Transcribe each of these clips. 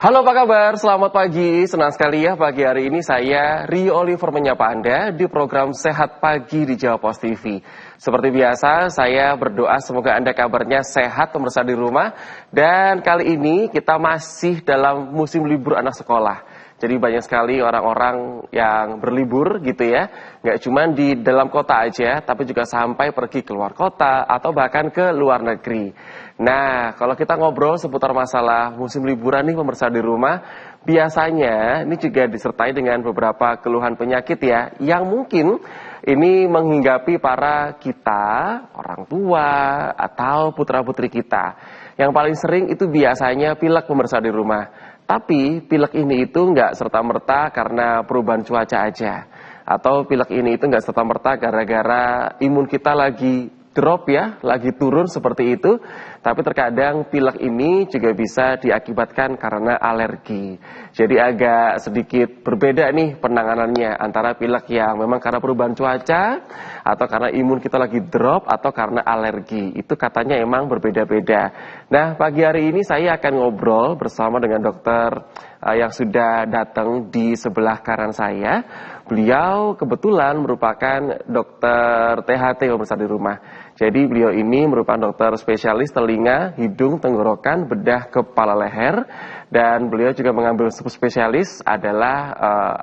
Halo, apa kabar? Selamat pagi. Senang sekali ya pagi hari ini saya Rio Oliver menyapa Anda di program Sehat Pagi di Jawa Pos TV. Seperti biasa, saya berdoa semoga Anda kabarnya sehat pemirsa di rumah. Dan kali ini kita masih dalam musim libur anak sekolah. Jadi banyak sekali orang-orang yang berlibur gitu ya. Nggak cuma di dalam kota aja, tapi juga sampai pergi ke luar kota atau bahkan ke luar negeri. Nah, kalau kita ngobrol seputar masalah musim liburan nih pemirsa di rumah, biasanya ini juga disertai dengan beberapa keluhan penyakit ya, yang mungkin ini menghinggapi para kita, orang tua, atau putra-putri kita. Yang paling sering itu biasanya pilek pemirsa di rumah. Tapi pilek ini itu nggak serta-merta karena perubahan cuaca aja. Atau pilek ini itu nggak serta-merta gara-gara imun kita lagi drop ya, lagi turun seperti itu. Tapi terkadang pilek ini juga bisa diakibatkan karena alergi. Jadi agak sedikit berbeda nih penanganannya antara pilek yang memang karena perubahan cuaca, atau karena imun kita lagi drop, atau karena alergi. Itu katanya emang berbeda-beda. Nah, pagi hari ini saya akan ngobrol bersama dengan dokter yang sudah datang di sebelah kanan saya. Beliau kebetulan merupakan dokter THT pemirsa di rumah. Jadi beliau ini merupakan dokter spesialis telinga, hidung, tenggorokan, bedah, kepala, leher. Dan beliau juga mengambil spesialis adalah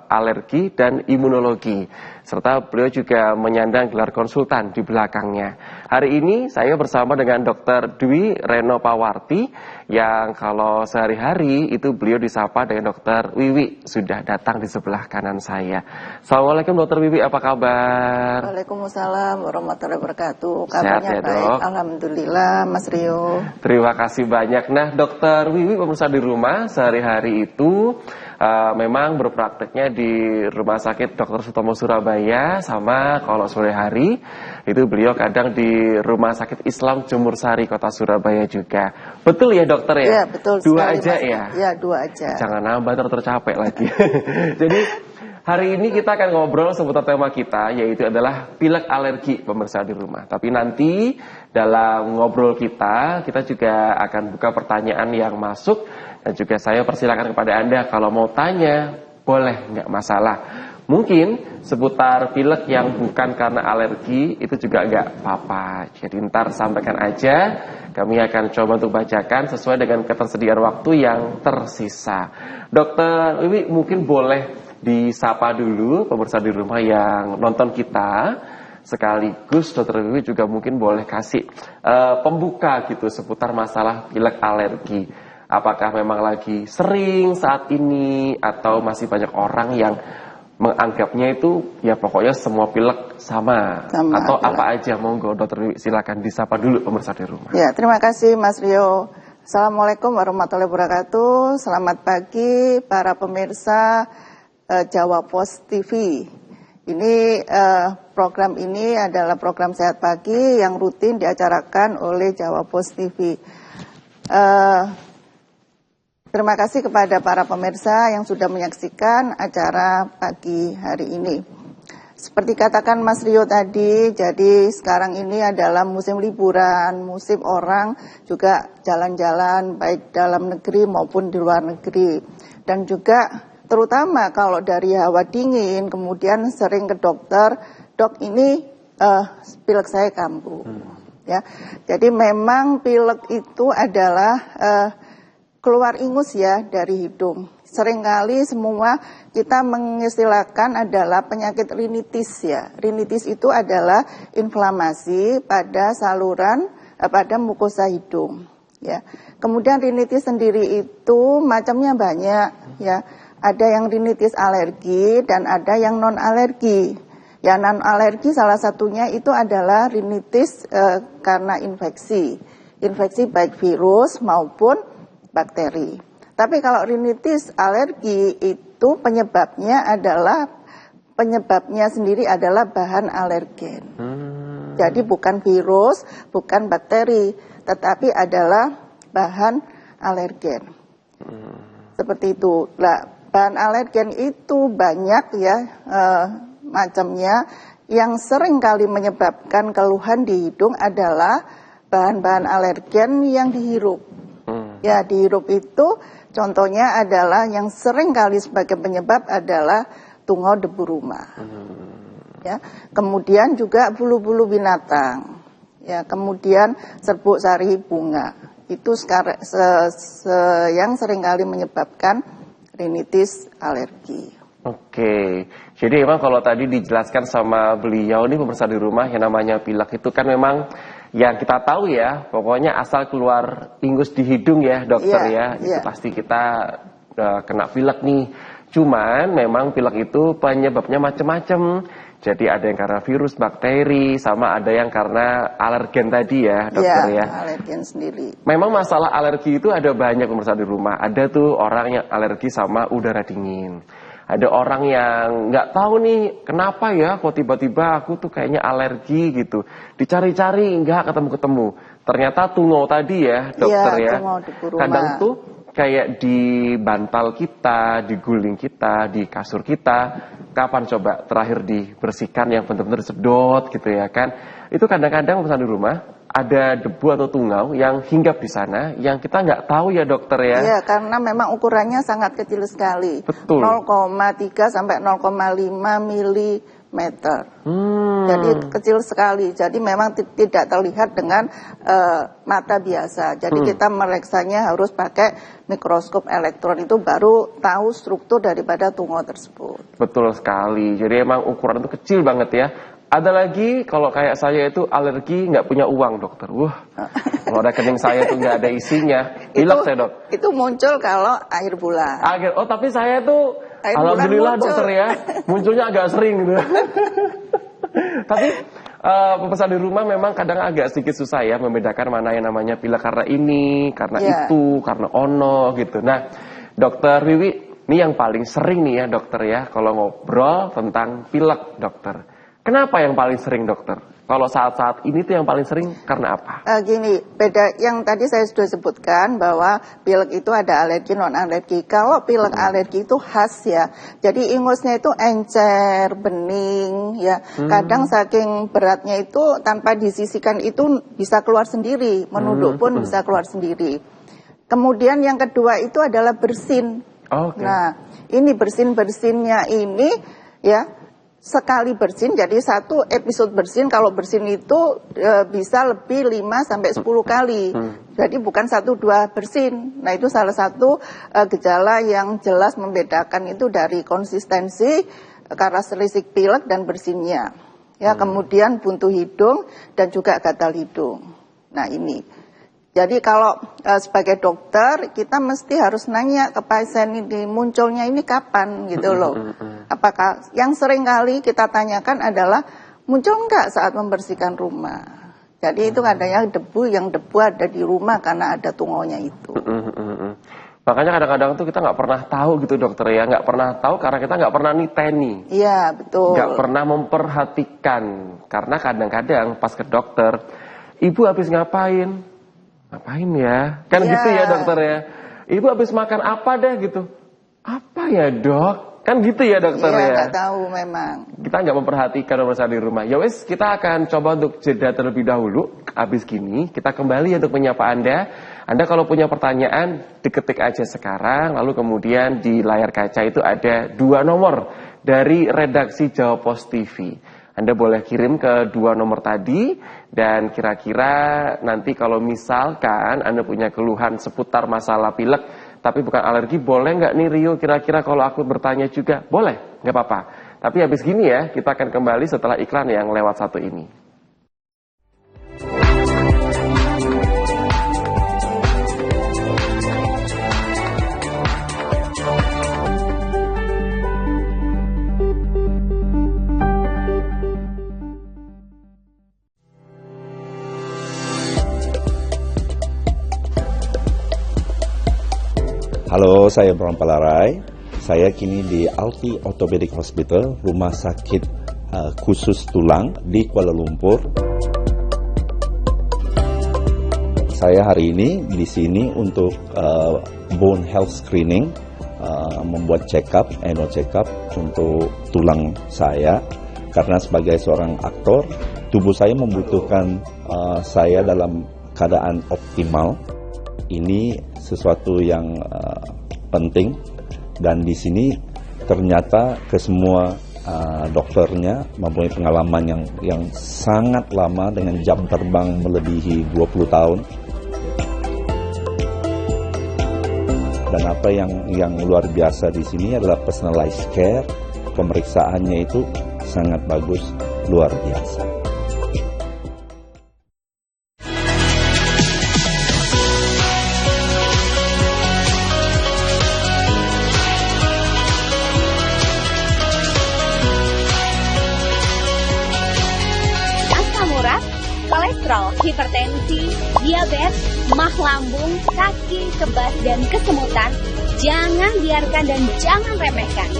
alergi dan imunologi. Serta beliau juga menyandang gelar konsultan di belakangnya. Hari ini saya bersama dengan Dr. Dwi Reno Pawarti, yang kalau sehari-hari itu beliau disapa dengan Dr. Wiwi, sudah datang di sebelah kanan saya. Assalamualaikum Dr. Wiwi, apa kabar? Waalaikumsalam warahmatullahi wabarakatuh. Sehat Kabarnya ya, baik, Dok? alhamdulillah Mas Rio. Terima kasih banyak. Nah, Dr. Wiwi pemirsa di rumah sehari-hari itu memang berprakteknya di Rumah Sakit Dr. Sutomo Surabaya, sama kalau sore hari itu beliau kadang di Rumah Sakit Islam Jemur Sari Kota Surabaya juga. Betul ya dokter ya? Iya betul. Dua sekali, aja Mas. ya? Iya, dua aja. Jangan nambah tercapek lagi. Jadi hari ini kita akan ngobrol seputar tema kita, yaitu adalah pilek alergi pemirsa di rumah. Tapi nanti dalam ngobrol kita juga akan buka pertanyaan yang masuk. Dan juga saya persilakan kepada Anda kalau mau tanya, boleh, nggak masalah. Mungkin seputar pilek yang bukan karena alergi itu juga nggak apa-apa. Jadi ntar sampaikan aja, kami akan coba untuk bacakan sesuai dengan ketersediaan waktu yang tersisa. Dokter Wiwi mungkin boleh disapa dulu pemirsa di rumah yang nonton kita. Sekaligus Dokter Wiwi juga mungkin boleh kasih pembuka gitu seputar masalah pilek alergi. Apakah memang lagi sering saat ini, atau masih banyak orang yang menganggapnya itu ya pokoknya semua pilek sama atau pilek. Apa aja? Monggo Dokter Wiwi silakan disapa dulu pemirsa di rumah. Ya, terima kasih Mas Rio. Assalamualaikum warahmatullahi wabarakatuh. Selamat pagi para pemirsa Jawa Pos TV. Ini program ini adalah program Sehat Pagi yang rutin diacarakan oleh Jawa Pos TV. Terima kasih kepada para pemirsa yang sudah menyaksikan acara pagi hari ini. Seperti katakan Mas Rio tadi, jadi sekarang ini adalah musim liburan, musim orang juga jalan-jalan baik dalam negeri maupun di luar negeri. Dan juga terutama kalau dari hawa dingin, kemudian sering ke dokter, dok ini pilek saya kambuh. Ya, jadi memang pilek itu adalah keluar ingus ya dari hidung. Seringkali semua kita mengistilahkan adalah penyakit rinitis ya. Rinitis itu adalah inflamasi pada saluran pada mukosa hidung ya. Kemudian rinitis sendiri itu macamnya banyak ya. Ada yang rinitis alergi dan ada yang non alergi. Ya, non alergi salah satunya itu adalah rinitis karena infeksi. Infeksi baik virus maupun bakteri. Tapi kalau rinitis alergi itu penyebabnya sendiri adalah bahan alergen. Jadi bukan virus, bukan bakteri, tetapi adalah bahan alergen. Seperti itu. Nah, bahan alergen itu banyak ya macamnya. Yang sering kali menyebabkan keluhan di hidung adalah bahan-bahan alergen yang dihirup. Ya, dihirup itu contohnya adalah yang sering kali sebagai penyebab adalah tungau debu rumah. Ya, kemudian juga bulu-bulu binatang. Ya, kemudian serbuk sari bunga. Itu sekarang yang sering kali menyebabkan rinitis alergi. Oke, jadi memang kalau tadi dijelaskan sama beliau nih pemirsa di rumah yang namanya pilek itu kan memang yang kita tahu ya, pokoknya asal keluar ingus di hidung ya dokter itu pasti kita kena pilek nih. Cuman memang pilek itu penyebabnya macam-macam. Jadi ada yang karena virus, bakteri, sama ada yang karena alergen tadi ya dokter ya. Alergen sendiri. Memang masalah alergi itu ada banyak pemirsa di rumah. Ada tuh orang yang alergi sama udara dingin. Ada orang yang nggak tahu nih kenapa ya kok tiba-tiba aku tuh kayaknya alergi gitu. Dicari-cari nggak ketemu-ketemu. Ternyata tungau tadi ya dokter ya. Kadang tuh kayak di bantal kita, di guling kita, di kasur kita. Kapan coba terakhir dibersihkan yang benar-benar sedot gitu ya kan. Itu kadang-kadang pemirsa di rumah ada debu atau tungau yang hinggap di sana yang kita nggak tahu ya dokter ya. Iya, karena memang ukurannya sangat kecil sekali. Betul. 0,3 sampai 0,5 milimeter. Jadi kecil sekali. Jadi memang tidak terlihat dengan mata biasa. Jadi kita mereksanya harus pakai mikroskop elektron, itu baru tahu struktur daripada tungau tersebut. Betul sekali. Jadi emang ukuran itu kecil banget ya. Ada lagi kalau kayak saya itu alergi nggak punya uang dokter. Kalau rekening saya itu nggak ada isinya, pilek saya dok. Itu muncul kalau air bulan. Oh tapi saya tuh alhamdulillah dokter ya, munculnya agak sering gitu. Tapi pemirsa di rumah memang kadang agak sedikit susah ya membedakan mana yang namanya pilek karena ini, karena itu, karena ono gitu. Nah dokter Wiwi, ini yang paling sering nih ya dokter ya kalau ngobrol tentang pilek dokter. Kenapa yang paling sering dokter? Kalau saat-saat ini tuh yang paling sering karena apa? Gini, beda yang tadi saya sudah sebutkan bahwa pilek itu ada alergi non alergi. Kalau pilek alergi itu khas ya. Jadi ingusnya itu encer, bening ya. Kadang saking beratnya itu tanpa disisihkan itu bisa keluar sendiri, menunduk pun bisa keluar sendiri. Kemudian yang kedua itu adalah bersin. Nah, ini bersin-bersinnya ini ya. Sekali bersin, jadi satu episode bersin, kalau bersin itu bisa lebih 5 sampai 10 kali. Jadi bukan 1-2 bersin. Nah, itu salah satu gejala yang jelas membedakan itu dari konsistensi karakteristik pilek dan bersinnya. Ya, kemudian buntu hidung dan juga gatal hidung. Nah, ini. Jadi kalau sebagai dokter kita mesti harus nanya ke pasien ini munculnya ini kapan gitu loh. Apakah yang sering kali kita tanyakan adalah muncul nggak saat membersihkan rumah. Jadi itu kadang yang debu ada di rumah karena ada tungaunya itu. Makanya kadang-kadang tuh kita nggak pernah tahu gitu dokter ya, nggak pernah tahu karena kita nggak pernah niteni. Iya betul. Nggak pernah memperhatikan karena kadang-kadang pas ke dokter, ibu habis ngapain? Ngapain ya? Kan gitu ya dokter ya. Ibu habis makan apa deh gitu. Apa ya dok? Kan gitu ya dokter ya. Nggak tahu memang. Kita nggak memperhatikan pemirsa di rumah. Ya wes kita akan coba untuk jeda terlebih dahulu. Habis gini kita kembali untuk menyapa Anda. Anda kalau punya pertanyaan diketik aja sekarang. Lalu kemudian di layar kaca itu ada 2 nomor dari redaksi Jawa Pos TV. Anda boleh kirim ke 2 nomor tadi dan kira-kira nanti kalau misalkan Anda punya keluhan seputar masalah pilek tapi bukan alergi, boleh nggak nih Rio kira-kira kalau aku bertanya juga? Boleh, nggak apa-apa. Tapi habis gini ya, kita akan kembali setelah iklan yang lewat satu ini. Halo, saya Bram Palarai. Saya kini di Alfi Orthopedic Hospital, rumah sakit khusus tulang di Kuala Lumpur. Saya hari ini di sini untuk bone health screening, membuat annual check up untuk tulang saya. Karena sebagai seorang aktor, tubuh saya membutuhkan saya dalam keadaan optimal. Ini sesuatu yang penting, dan di sini ternyata kesemua dokternya mempunyai pengalaman yang sangat lama dengan jam terbang melebihi 20 tahun. Dan apa yang luar biasa di sini adalah personalized care, pemeriksaannya itu sangat bagus, luar biasa. Kolesterol, hipertensi, diabetes, mah lambung, kaki, kebas, dan kesemutan, jangan biarkan dan jangan remehkan.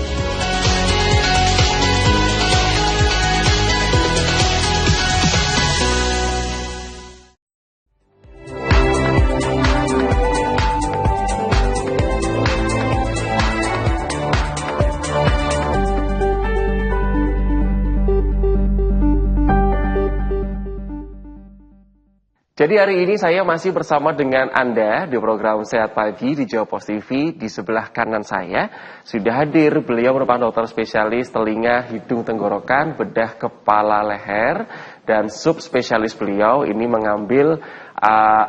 Jadi hari ini saya masih bersama dengan Anda di program Sehat Pagi di Jawa Post TV. Di sebelah kanan saya sudah hadir, beliau merupakan dokter spesialis telinga, hidung, tenggorokan, bedah kepala, leher, dan subspesialis beliau ini mengambil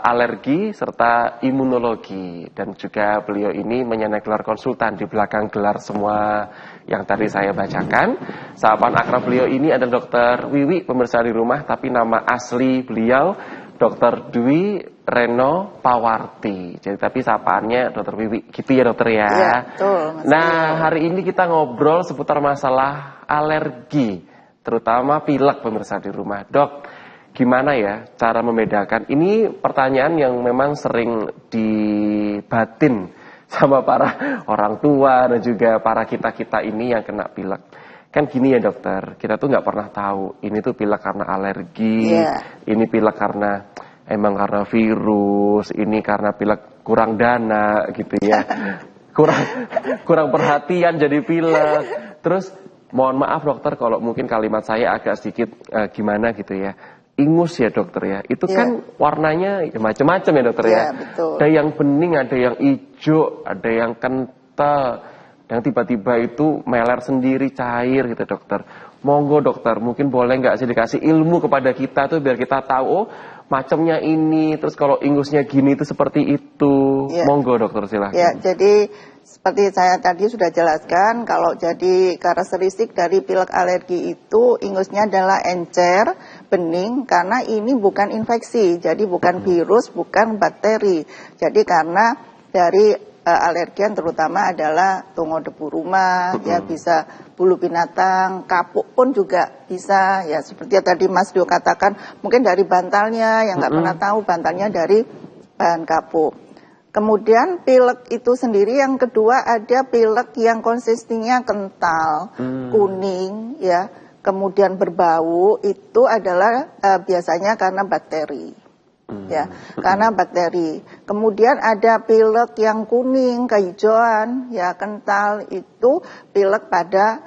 alergi serta imunologi. Dan juga beliau ini menyandang gelar konsultan di belakang gelar semua yang tadi saya bacakan. Sapaan akrab beliau ini adalah Dokter Wiwi, pemirsa di rumah, tapi nama asli beliau Dr. Dwi Reno Pawarti. Jadi tapi sapaannya Dr. Wiwi. Gitu ya dokter ya. Iya, betul. Nah, hari ini kita ngobrol seputar masalah alergi, terutama pilek pemirsa di rumah. Dok, gimana ya cara membedakan? Ini pertanyaan yang memang sering dibatin sama para orang tua dan juga para kita-kita ini yang kena pilek. Kan gini ya dokter, kita tuh nggak pernah tahu ini tuh pilek karena alergi, ini pilek karena emang karena virus, ini karena pilek kurang dana gitu ya, kurang perhatian jadi pilek. Terus mohon maaf dokter kalau mungkin kalimat saya agak sedikit gimana gitu ya, ingus ya dokter ya, itu kan warnanya macam-macam ya dokter ya, betul. Ada yang bening, ada yang hijau, ada yang kental, yang tiba-tiba itu meler sendiri, cair gitu dokter. Monggo dokter, mungkin boleh nggak sih dikasih ilmu kepada kita tuh biar kita tahu, oh macamnya ini, terus kalau ingusnya gini itu seperti itu. Monggo dokter silahkan. Ya, jadi seperti saya tadi sudah jelaskan, kalau jadi karakteristik dari pilek alergi itu ingusnya adalah encer, bening, karena ini bukan infeksi, jadi bukan virus, bukan bakteri. Jadi karena dari alergen terutama adalah tongo debu rumah, ya bisa bulu binatang, kapuk pun juga bisa, ya seperti yang tadi Mas Dio katakan, mungkin dari bantalnya yang nggak pernah tahu bantalnya dari bahan kapuk. Kemudian pilek itu sendiri yang kedua ada pilek yang konsistensinya kental, kuning, ya, kemudian berbau, itu adalah biasanya karena bakteri. Ya, karena bakteri. Kemudian ada pilek yang kuning, kehijauan, ya kental, itu pilek pada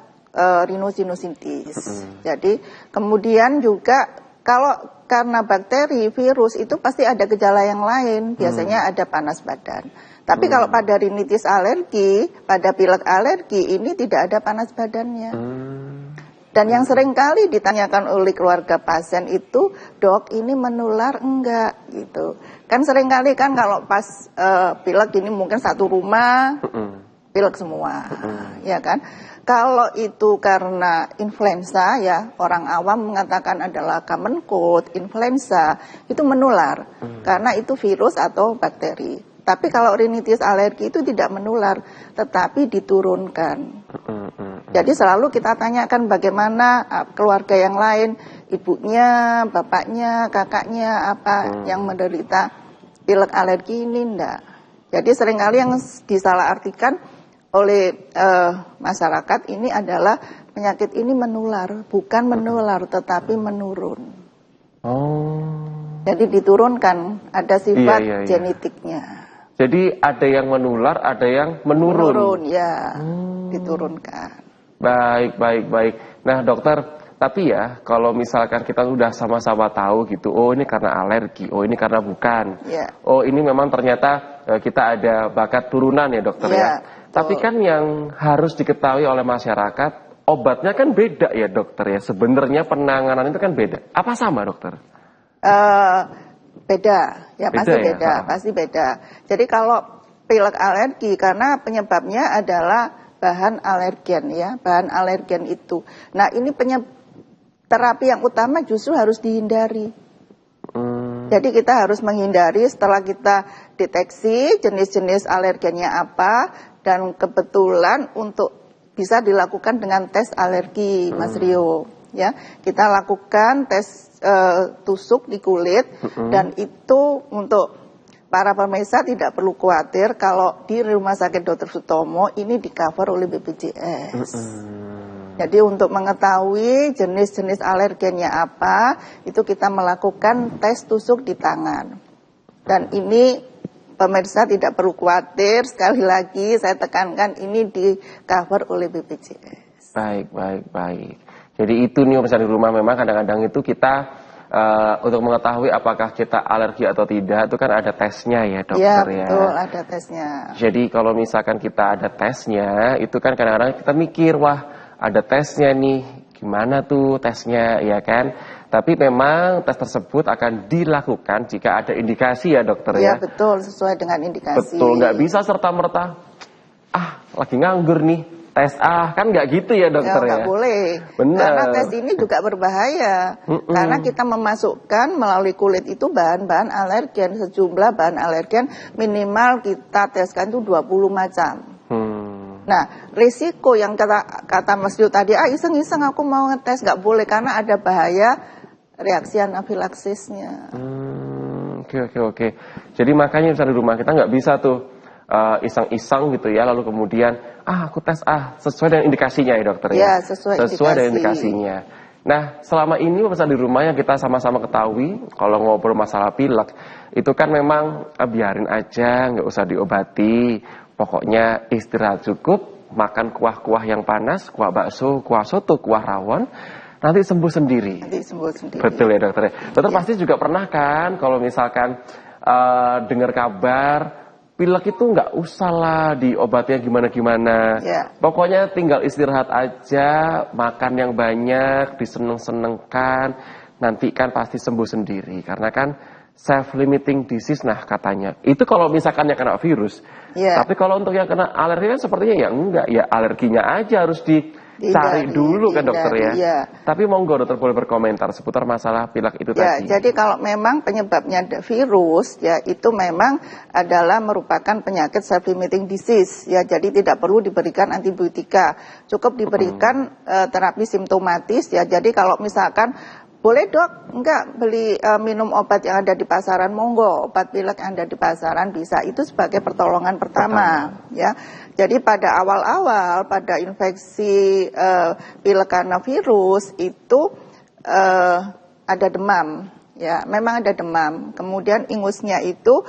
rhinosinusitis. Jadi kemudian juga kalau karena bakteri, virus itu pasti ada gejala yang lain. Biasanya ada panas badan. Tapi kalau pada rinitis alergi, pada pilek alergi ini tidak ada panas badannya. Dan yang sering kali ditanyakan oleh keluarga pasien itu, dok ini menular enggak gitu. Kan sering kali kan kalau pas pilek ini mungkin satu rumah, pilek semua, ya kan. Kalau itu karena influenza ya, orang awam mengatakan adalah common cold, influenza, itu menular. Karena itu virus atau bakteri. Tapi kalau rinitis alergi itu tidak menular, tetapi diturunkan. Jadi selalu kita tanyakan bagaimana keluarga yang lain, ibunya, bapaknya, kakaknya, apa yang menderita pilek alergi ini enggak. Jadi seringkali yang disalahartikan oleh masyarakat ini adalah penyakit ini menular, bukan menular tetapi menurun. Jadi diturunkan, ada sifat genetiknya. Jadi ada yang menular, ada yang menurun. Menurun, ya, diturunkan. Baik. Nah dokter, tapi ya kalau misalkan kita sudah sama-sama tahu gitu, oh ini karena alergi, oh ini karena bukan. Oh ini memang ternyata kita ada bakat turunan ya dokter ya. Tapi kan yang harus diketahui oleh masyarakat, obatnya kan beda ya dokter ya. Sebenarnya penanganan itu kan beda. Apa sama dokter? Beda, ya pasti ya? beda, pasti beda. Jadi kalau pilek alergi karena penyebabnya adalah bahan alergen ya, bahan alergen itu. Nah ini terapi yang utama justru harus dihindari. Jadi kita harus menghindari setelah kita deteksi jenis-jenis alergennya apa, dan kebetulan untuk bisa dilakukan dengan tes alergi, Mas Rio. Ya, kita lakukan tes tusuk di kulit, dan itu untuk para pemirsa tidak perlu khawatir kalau di Rumah Sakit Dr. Sutomo ini di-cover oleh BPJS. Jadi untuk mengetahui jenis-jenis alergennya apa, itu kita melakukan tes tusuk di tangan. Dan ini pemirsa tidak perlu khawatir, sekali lagi saya tekankan ini di-cover oleh BPJS. Baik. Jadi itu nih pemirsa di rumah, memang kadang-kadang itu kita untuk mengetahui apakah kita alergi atau tidak, itu kan ada tesnya ya dokter ya. Betul, ada tesnya. Jadi kalau misalkan kita ada tesnya, itu kan kadang-kadang kita mikir, wah ada tesnya nih, gimana tuh tesnya ya kan. Tapi memang tes tersebut akan dilakukan jika ada indikasi ya dokter ya. Iya betul, sesuai dengan indikasi. Betul, nggak bisa serta-merta, lagi nganggur nih, tes kan nggak gitu ya dokter ya. Nggak boleh. Benar. Karena tes ini juga berbahaya. Karena kita memasukkan melalui kulit itu bahan-bahan alergen, sejumlah bahan alergen minimal kita teskan itu 20 macam. Nah, risiko yang kata Mas Yu tadi, iseng-iseng aku mau ngetes, nggak boleh karena ada bahaya reaksi anafilaksisnya. Oke. Jadi makanya misalnya di rumah kita nggak bisa tuh iseng-iseng gitu ya, lalu kemudian aku tes sesuai dengan indikasinya ya dokter ya. Ya, sesuai dengan indikasinya. Nah, selama ini pemirsa di rumah yang kita sama-sama ketahui, kalau ngobrol masalah pilek, itu kan memang biarin aja, nggak usah diobati. Pokoknya istirahat cukup, makan kuah-kuah yang panas, kuah bakso, kuah soto, kuah rawon, nanti sembuh sendiri. Betul ya dokter ya. Dokter pasti juga pernah kan kalau misalkan dengar kabar pilek itu nggak usah lah diobatnya gimana-gimana. Pokoknya tinggal istirahat aja, makan yang banyak, diseneng-senengkan, nanti kan pasti sembuh sendiri. Karena kan self-limiting disease katanya. Itu kalau misalkan yang kena virus. Tapi kalau untuk yang kena alergi kan sepertinya ya enggak. Ya alerginya aja harus dicari dulu kan dokter ya. Tapi monggo dokter boleh berkomentar seputar masalah pilek itu tadi. Jadi kalau memang penyebabnya virus ya itu memang adalah merupakan penyakit self-limiting disease ya. Jadi tidak perlu diberikan antibiotika, cukup diberikan terapi simptomatis ya. Jadi kalau misalkan boleh dok, enggak beli minum obat yang ada di pasaran, monggo obat pilek yang ada di pasaran bisa, itu sebagai pertolongan pertama ya. Jadi pada awal-awal pada infeksi pilek karena virus itu ada demam ya, memang ada demam. Kemudian ingusnya itu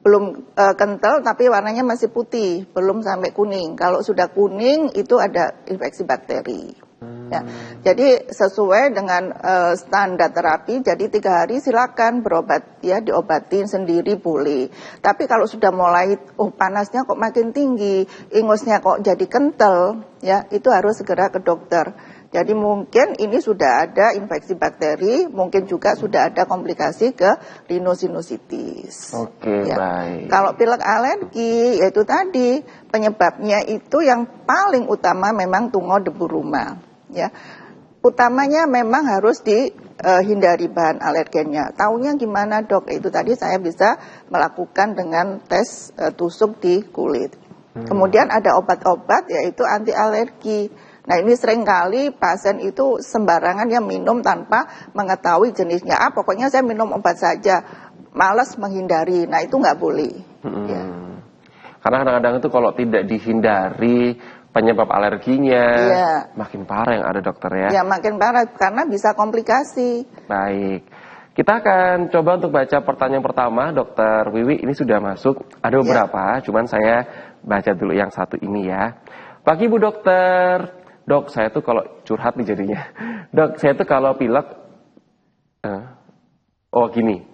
belum kental tapi warnanya masih putih, belum sampai kuning. Kalau sudah kuning itu ada infeksi bakteri. Ya, jadi sesuai dengan standar terapi, jadi 3 hari silakan berobat ya, diobatin sendiri boleh. Tapi kalau sudah mulai panasnya kok makin tinggi, ingusnya kok jadi kental, ya itu harus segera ke dokter. Jadi mungkin ini sudah ada infeksi bakteri, mungkin juga sudah ada komplikasi ke rhinosinusitis. Baik. Kalau pilek alergi, yaitu tadi penyebabnya itu yang paling utama memang tungau debu rumah. Ya, utamanya memang harus dihindari bahan alergennya. Taunya gimana dok? Itu tadi saya bisa melakukan dengan tes tusuk di kulit. Kemudian ada obat-obat yaitu anti alergi. Nah ini seringkali pasien itu sembarangan yang minum tanpa mengetahui jenisnya. Pokoknya saya minum obat saja, malas menghindari. Nah itu nggak boleh. Ya. Karena kadang-kadang itu kalau tidak dihindari penyebab alerginya makin parah yang ada dokter ya. Ya makin parah karena bisa komplikasi. Baik. Kita akan coba untuk baca pertanyaan pertama dokter Wiwi, ini sudah masuk. Ada beberapa, cuman saya baca dulu yang satu ini ya. Pagi Bu Dokter. Dok, saya tuh kalau curhat nih jadinya. Dok, saya tuh kalau pilek gini.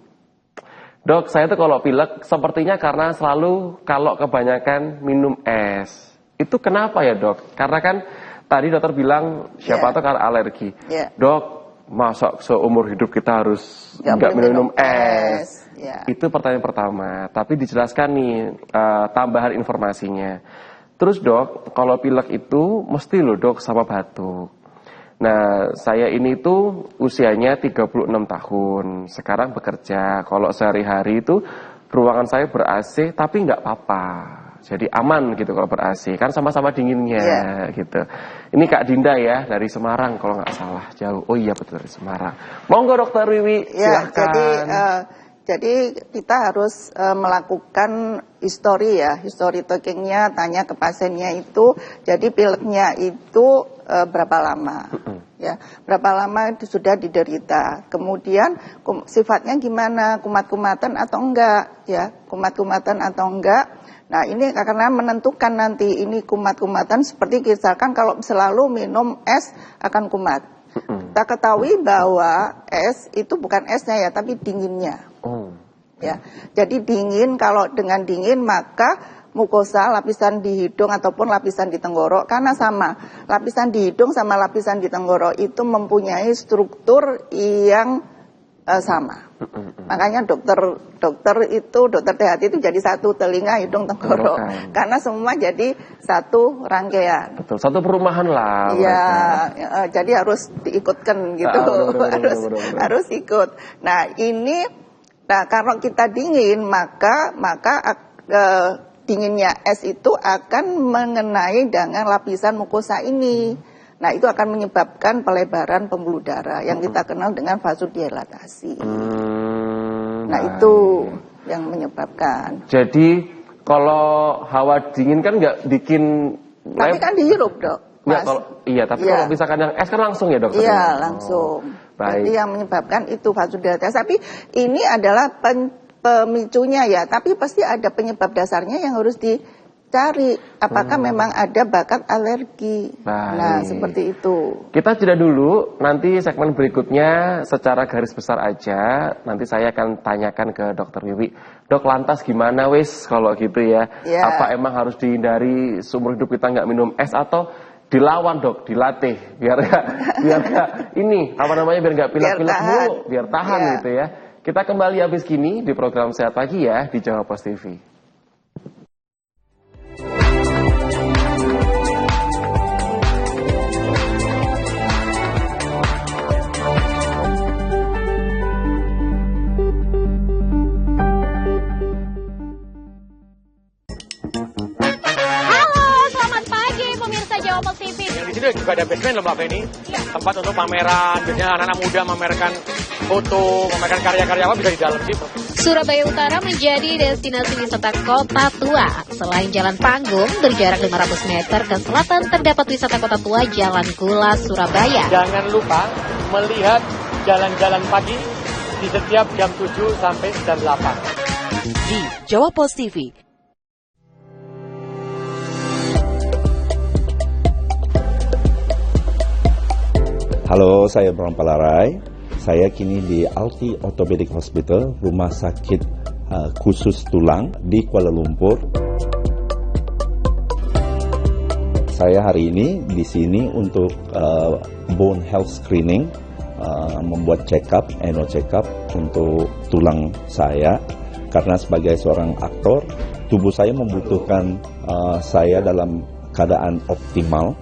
Dok, saya tuh kalau pilek sepertinya karena selalu kalau kebanyakan minum es. Itu kenapa ya dok? Karena kan tadi dokter bilang siapa tahu karena alergi. Dok, masa seumur hidup kita harus nggak minum es? Itu pertanyaan pertama. Tapi dijelaskan nih tambahan informasinya. Terus dok, kalau pilek itu mesti loh dok sama batuk. Nah, saya ini tuh usianya 36 tahun. Sekarang bekerja. Kalau sehari-hari itu ruangan saya ber-AC tapi nggak apa-apa. Jadi aman gitu kalau ber-AC. Kan sama-sama dinginnya gitu. Ini Kak Dinda ya dari Semarang kalau nggak salah. Jauh. Oh iya betul dari Semarang. Monggo Dokter Wiwi, silahkan. Jadi kita harus melakukan history takingnya, tanya ke pasiennya itu, jadi pileknya itu berapa lama, ya, berapa lama itu sudah diderita, kemudian sifatnya gimana, kumat-kumatan atau enggak, ya, kumat-kumatan atau enggak. Nah ini karena menentukan nanti ini kumat-kumatan seperti misalkan kalau selalu minum es akan kumat. Kita ketahui bahwa es itu bukan esnya ya, tapi dinginnya. Ya, jadi dingin, kalau dengan dingin maka mukosa, lapisan di hidung ataupun lapisan di tenggorok, karena sama, lapisan di hidung sama lapisan di tenggorok itu mempunyai struktur yang sama. Makanya dokter THT itu jadi satu, telinga, hidung, tenggorok, karena semua jadi satu rangkaian. Betul, satu perumahan lah. Iya, jadi harus diikutkan gitu, harus ikut. Nah ini. Nah, kalau kita dingin, maka dinginnya es itu akan mengenai dengan lapisan mukosa ini. Nah, itu akan menyebabkan pelebaran pembuluh darah yang kita kenal dengan vasodilatasi. Nah, itu yang menyebabkan. Jadi, kalau hawa dingin kan nggak bikin... Tapi kan dihirup, dok. Tapi kalau misalkan yang es kan langsung ya, dokter? Iya, langsung. Jadi yang menyebabkan itu vasodilatasi. Tapi ini adalah pemicunya ya. Tapi pasti ada penyebab dasarnya yang harus dicari. Apakah memang ada bakat alergi? Nah, seperti itu. Kita jeda dulu. Nanti segmen berikutnya secara garis besar aja. Nanti saya akan tanyakan ke Dokter Wiwi. Dok, lantas gimana wis kalau gitu ya? Apa emang harus dihindari seumur hidup kita nggak minum es atau dilawan dok, dilatih biar nggak ini biar nggak pilek-pilek mulu, biar tahan gitu ya. Kita kembali habis gini di program Sehat Pagi ya di Jawa Post TV. Di sini juga ada basement loh Mbak Feni, tempat untuk pameran, biasanya anak-anak muda memamerkan foto, memamerkan karya-karya apa bisa di dalam sih. Surabaya Utara menjadi destinasi wisata kota tua. Selain Jalan Panggung, berjarak 500 meter ke selatan terdapat wisata kota tua Jalan Gula, Surabaya. Jangan lupa melihat jalan-jalan pagi di setiap jam 7 sampai jam 8. Di Jawa Post TV. Halo, saya Bram Palarai. Saya kini di Alti Orthopedic Hospital, rumah sakit khusus tulang di Kuala Lumpur. Saya hari ini di sini untuk bone health screening, membuat annual check up untuk tulang saya. Karena sebagai seorang aktor, tubuh saya membutuhkan saya dalam keadaan optimal.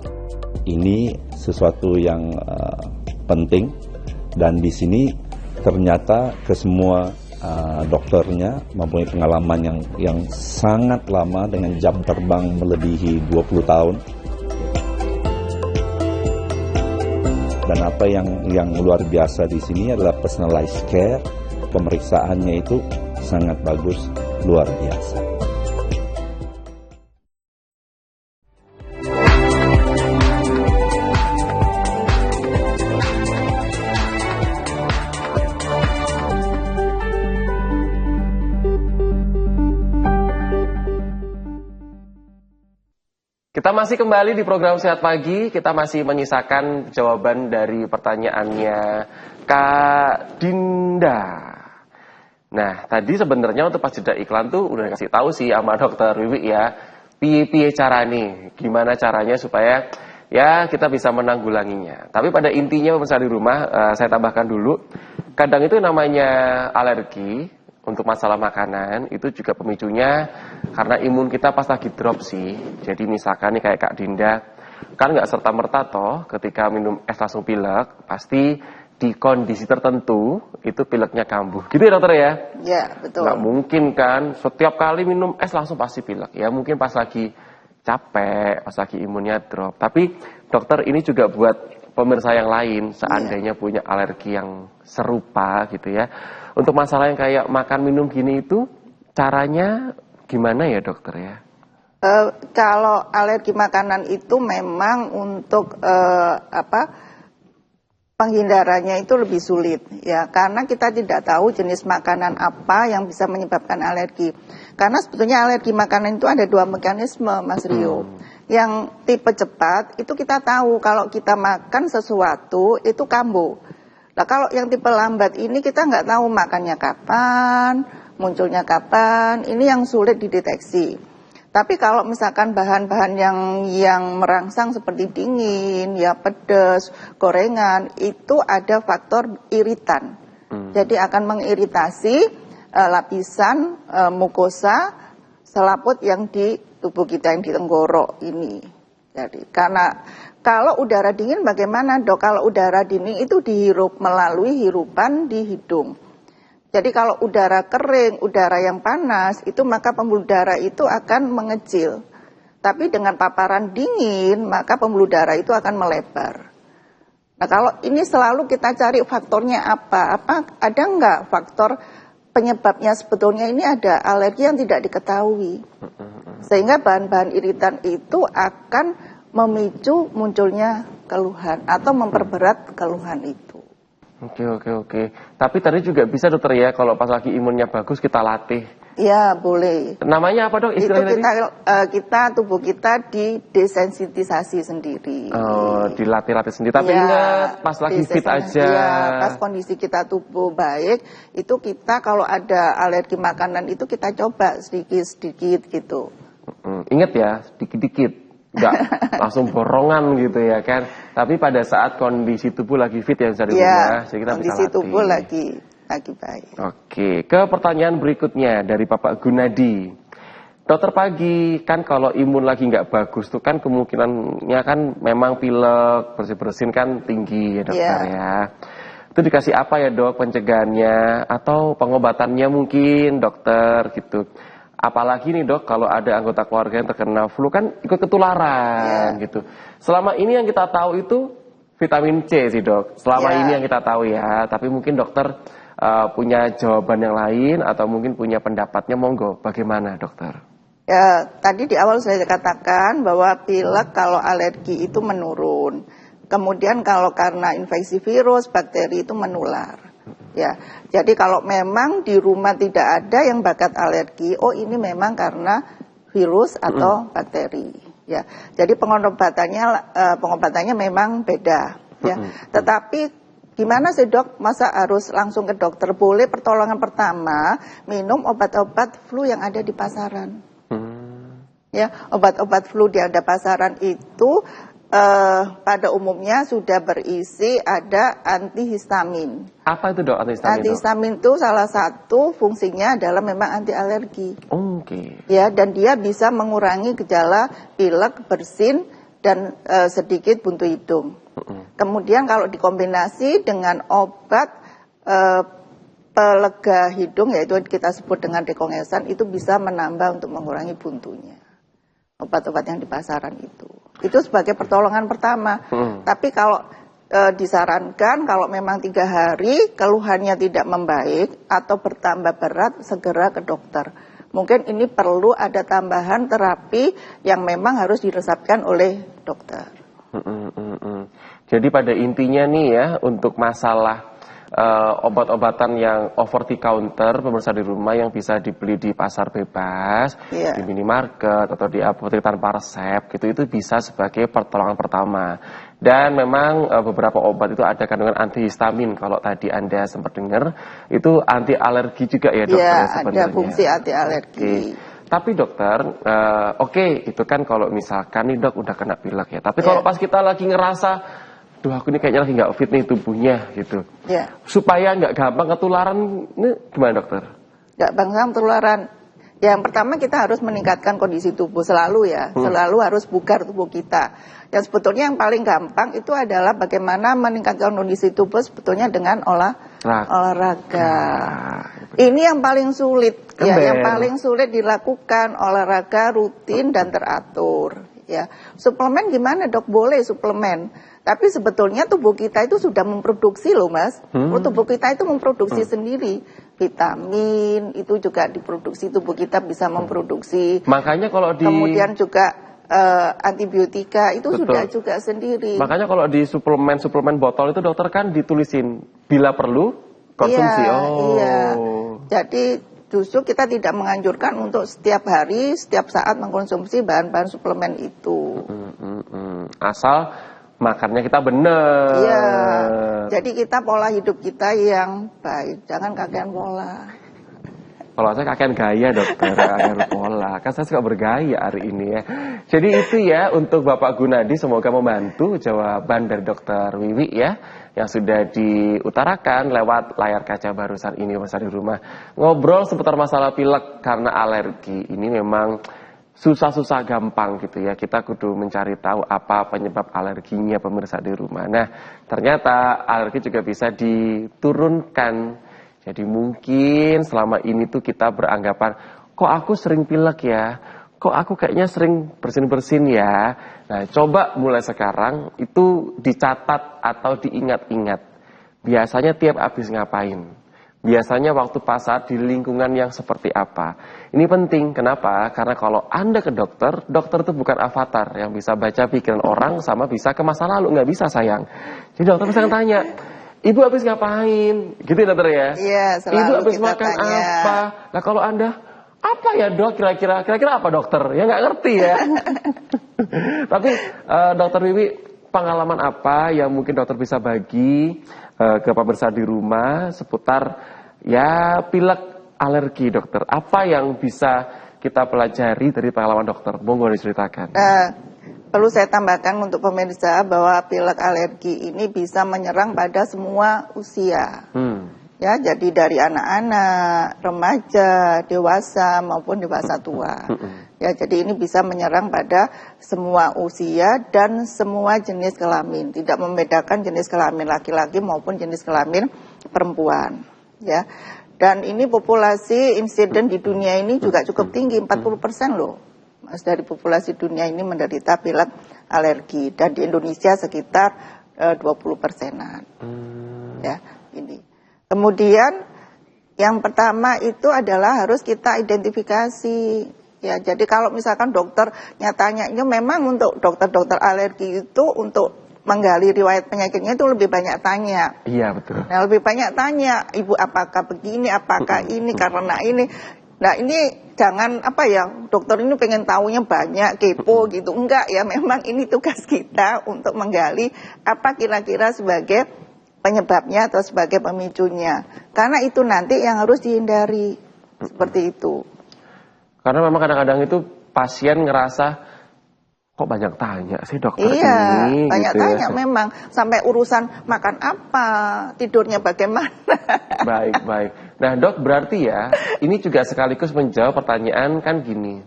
Ini sesuatu yang penting, dan di sini ternyata kesemua dokternya mempunyai pengalaman yang sangat lama dengan jam terbang melebihi 20 tahun. Dan apa yang luar biasa di sini adalah personalized care, pemeriksaannya itu sangat bagus, luar biasa. Kita masih kembali di program Sehat Pagi. Kita masih menyisakan jawaban dari pertanyaannya Kak Dinda. Nah, tadi sebenarnya untuk pas jeda iklan tuh udah kasih tahu sih sama dokter Wiwi ya, piye cara nih, gimana caranya supaya ya kita bisa menanggulanginya. Tapi pada intinya pemirsa di rumah, saya tambahkan dulu, kadang itu namanya alergi untuk masalah makanan itu juga pemicunya karena imun kita pas lagi drop sih. Jadi misalkan nih kayak Kak Dinda, kan nggak serta-merta toh ketika minum es langsung pilek, pasti di kondisi tertentu itu pileknya kambuh. Gitu ya dokter ya? Ya, betul. Nggak mungkin kan setiap kali minum es langsung pasti pilek. Ya mungkin pas lagi capek, pas lagi imunnya drop. Tapi dokter ini juga buat pemirsa yang lain seandainya punya alergi yang serupa gitu ya. Untuk masalah yang kayak makan minum gini itu caranya gimana ya dokter ya? Kalau alergi makanan itu memang untuk penghindarannya itu lebih sulit ya, karena kita tidak tahu jenis makanan apa yang bisa menyebabkan alergi. Karena sebetulnya alergi makanan itu ada 2 mekanisme, Mas Rio. Yang tipe cepat itu kita tahu kalau kita makan sesuatu itu kambuh. Nah kalau yang tipe lambat ini kita nggak tahu makannya kapan, munculnya kapan, ini yang sulit dideteksi. Tapi kalau misalkan bahan-bahan yang merangsang seperti dingin, ya pedas, gorengan, itu ada faktor iritan. Jadi akan mengiritasi lapisan mukosa selaput yang di tubuh kita, yang di tenggorok ini. Jadi karena kalau udara dingin bagaimana dok? Kalau udara dingin itu dihirup melalui hirupan di hidung. Jadi kalau udara kering, udara yang panas, itu maka pembuluh darah itu akan mengecil. Tapi dengan paparan dingin, maka pembuluh darah itu akan melebar. Nah kalau ini selalu kita cari faktornya apa? Ada nggak faktor penyebabnya sebetulnya ini ada alergi yang tidak diketahui. Sehingga bahan-bahan iritan itu akan memicu munculnya keluhan atau memperberat keluhan itu. Oke. Tapi tadi juga bisa dokter ya, kalau pas lagi imunnya bagus kita latih. Ya boleh. Namanya apa dok istilahnya itu tubuh kita didesensitisasi sendiri. Oh, dilatih sendiri. Tapi ingat pas lagi fit aja. Ya, pas kondisi kita tubuh baik, itu kita kalau ada alergi makanan itu kita coba sedikit-sedikit gitu. Ingat ya, sedikit-sedikit. Nggak langsung borongan gitu ya kan. Tapi pada saat kondisi tubuh lagi fit ya bisa di rumah, jadi kita kondisi bisa latih. tubuh lagi baik. Oke, ke pertanyaan berikutnya dari Bapak Gunadi. Dokter Pagi, kan kalau imun lagi nggak bagus tuh kan kemungkinannya kan memang pilek, bersin kan tinggi ya dokter ya. Itu dikasih apa ya dok pencegahannya atau pengobatannya mungkin dokter gitu. Apalagi nih dok, kalau ada anggota keluarga yang terkena flu kan ikut ketularan gitu. Selama ini yang kita tahu itu vitamin C sih dok. Selama ini yang kita tahu ya. Tapi mungkin dokter punya jawaban yang lain atau mungkin punya pendapatnya, monggo. Bagaimana dokter? Ya, tadi di awal saya katakan bahwa pilek kalau alergi itu menurun. Kemudian kalau karena infeksi virus, bakteri itu menular. Ya, jadi kalau memang di rumah tidak ada yang bakat alergi, oh ini memang karena virus atau bakteri. Ya, jadi pengobatannya memang beda. Ya, tetapi gimana sih dok? Masa harus langsung ke dokter? Boleh pertolongan pertama minum obat-obat flu yang ada di pasaran. Ya, obat-obat flu di ada pasaran itu pada umumnya sudah berisi ada antihistamin. Apa itu dok antihistamin? Antihistamin itu salah satu fungsinya adalah memang anti alergi. Oke. Ya, dan dia bisa mengurangi gejala pilek, bersin dan sedikit buntu hidung. Kemudian kalau dikombinasi dengan obat pelega hidung, yaitu kita sebut dengan dekongesan, itu bisa menambah untuk mengurangi buntunya. Obat-obat yang di pasaran itu sebagai pertolongan pertama. Tapi kalau disarankan kalau memang 3 hari keluhannya tidak membaik atau bertambah berat, segera ke dokter. Mungkin ini perlu ada tambahan terapi yang memang harus diresepkan oleh dokter. Jadi pada intinya nih ya, untuk masalah obat-obatan yang over the counter pemirsa di rumah yang bisa dibeli di pasar bebas, di minimarket atau di apotek tanpa resep gitu, itu bisa sebagai pertolongan pertama. Dan memang beberapa obat itu ada kandungan antihistamin. Kalau tadi Anda sempat dengar, itu anti alergi juga ya dokter Ya, sebenarnya. ada fungsi anti alergi. Oke. Tapi dokter, itu kan kalau misalkan nih dok udah kena pilek ya. Tapi kalau pas kita lagi ngerasa, duh aku ini kayaknya lagi nggak fit nih tubuhnya gitu. Ya. Supaya nggak gampang ketularan, ini gimana dokter? Nggak gampang ketularan. Yang pertama kita harus meningkatkan kondisi tubuh selalu ya, selalu harus bugar tubuh kita. Yang sebetulnya yang paling gampang itu adalah bagaimana meningkatkan kondisi tubuh sebetulnya dengan olahraga. Ini yang paling sulit ya, yang paling sulit dilakukan olahraga rutin dan teratur ya. Suplemen gimana dok? Boleh suplemen. Tapi sebetulnya tubuh kita itu sudah memproduksi loh mas. Tubuh kita itu memproduksi sendiri. Vitamin itu juga diproduksi, tubuh kita bisa memproduksi. Makanya kalau kemudian juga antibiotika itu sudah juga sendiri. Makanya kalau di suplemen botol itu dokter kan ditulisin bila perlu konsumsi. Iya. Jadi justru kita tidak menganjurkan untuk setiap hari, setiap saat mengkonsumsi bahan-bahan suplemen itu. Asal makannya kita benar. Iya. Jadi kita pola hidup kita yang baik, jangan kakean pola. Kalau saya kakean gaya dokter, kakean pola. Kan saya suka bergaya hari ini ya. Jadi itu ya untuk Bapak Gunadi, semoga membantu jawaban dari dokter Wiwi ya, yang sudah diutarakan lewat layar kaca barusan ini pemirsa di rumah. Ngobrol seputar masalah pilek karena alergi ini memang susah-susah gampang gitu ya. Kita kudu mencari tahu apa penyebab alerginya pemirsa di rumah. Nah, ternyata alergi juga bisa diturunkan. Jadi mungkin selama ini tuh kita beranggapan, kok aku sering pilek ya? Kok aku kayaknya sering bersin-bersin ya? Nah, coba mulai sekarang itu dicatat atau diingat-ingat. Biasanya tiap habis ngapain? Biasanya waktu pas saat di lingkungan yang seperti apa. Ini penting, kenapa? Karena kalau Anda ke dokter itu bukan avatar yang bisa baca pikiran orang sama bisa ke masa lalu. Nggak bisa sayang. Jadi dokter bisa tanya, Ibu habis ngapain? Gitu ya dokter ya? Iya, selalu Ibu habis kita makan tanya. apa? Nah kalau Anda, apa ya dok kira-kira apa dokter? Ya nggak ngerti ya. Tapi dokter Wiwi, pengalaman apa yang mungkin dokter bisa bagi ke pemirsa di rumah seputar ya pilek alergi dokter? Apa yang bisa kita pelajari dari pengalaman dokter? Monggo diceritakan. Perlu saya tambahkan untuk pemirsa bahwa pilek alergi ini bisa menyerang pada semua usia. Ya, jadi dari anak-anak, remaja, dewasa maupun dewasa tua. Ya, jadi ini bisa menyerang pada semua usia dan semua jenis kelamin, tidak membedakan jenis kelamin laki-laki maupun jenis kelamin perempuan. Ya, dan ini populasi insiden di dunia ini juga cukup tinggi, 40% loh. Mas, dari populasi dunia ini menderita pilek alergi dan di Indonesia sekitar 20%-an. Ya, ini. Kemudian yang pertama itu adalah harus kita identifikasi. Ya, jadi kalau misalkan dokter nyatanya memang untuk dokter-dokter alergi itu untuk menggali riwayat penyakitnya itu lebih banyak tanya. Iya, betul. Nah, lebih banyak tanya, Ibu apakah begini, apakah ini, karena ini. Nah, ini jangan dokter ini pengen taunya banyak, kepo gitu. Enggak ya, memang ini tugas kita untuk menggali apa kira-kira sebagai penyebabnya atau sebagai pemicunya. Karena itu nanti yang harus dihindari. Seperti itu. Karena memang kadang-kadang itu pasien ngerasa, kok banyak tanya sih dokter ini? Iya, banyak gitu tanya ya. memang. Sampai urusan makan apa, tidurnya bagaimana. Baik. Nah dok, berarti ya, ini juga sekaligus menjawab pertanyaan kan gini.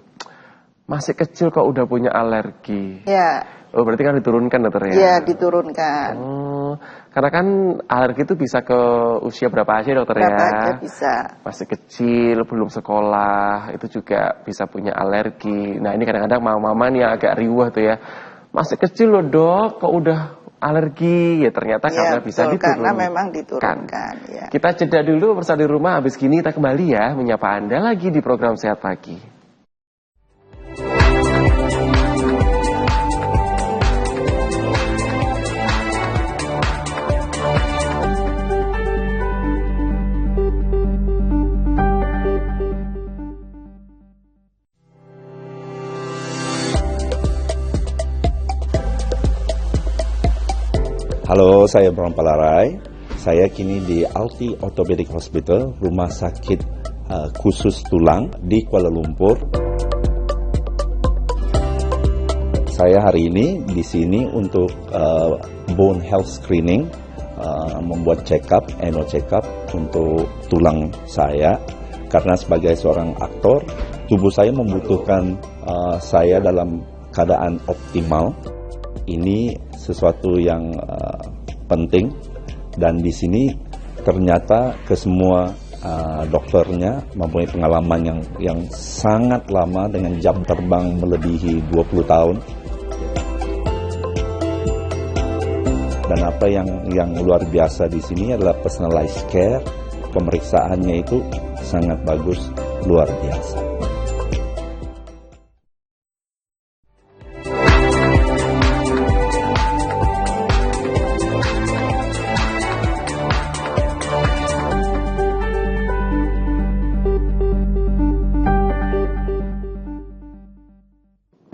Masih kecil kok udah punya alergi. Ya. Oh, berarti kan diturunkan dokter ya? Iya, diturunkan. Oh, karena kan alergi itu bisa ke usia berapa aja dokter ya? Berapa aja bisa. Masih kecil, belum sekolah, itu juga bisa punya alergi. Nah ini kadang-kadang mama-mama nih agak riuh tuh ya. Masih kecil loh dok, kok udah alergi? Ya ternyata karena bisa diturunkan. Karena memang diturunkan. Ya. Kita jeda dulu bersama di rumah, habis gini kita kembali ya menyapa Anda lagi di program Sehat Pagi. Halo, saya Bram Palarai. Saya kini di Alti Orthopedic Hospital, rumah sakit khusus tulang di Kuala Lumpur. Saya hari ini di sini untuk bone health screening, membuat annual check up untuk tulang saya. Karena sebagai seorang aktor, tubuh saya membutuhkan saya dalam keadaan optimal. Ini sesuatu yang penting, dan di sini ternyata kesemua dokternya mempunyai pengalaman yang sangat lama dengan jam terbang melebihi 20 tahun. Dan apa yang luar biasa di sini adalah personalized care, pemeriksaannya itu sangat bagus, luar biasa.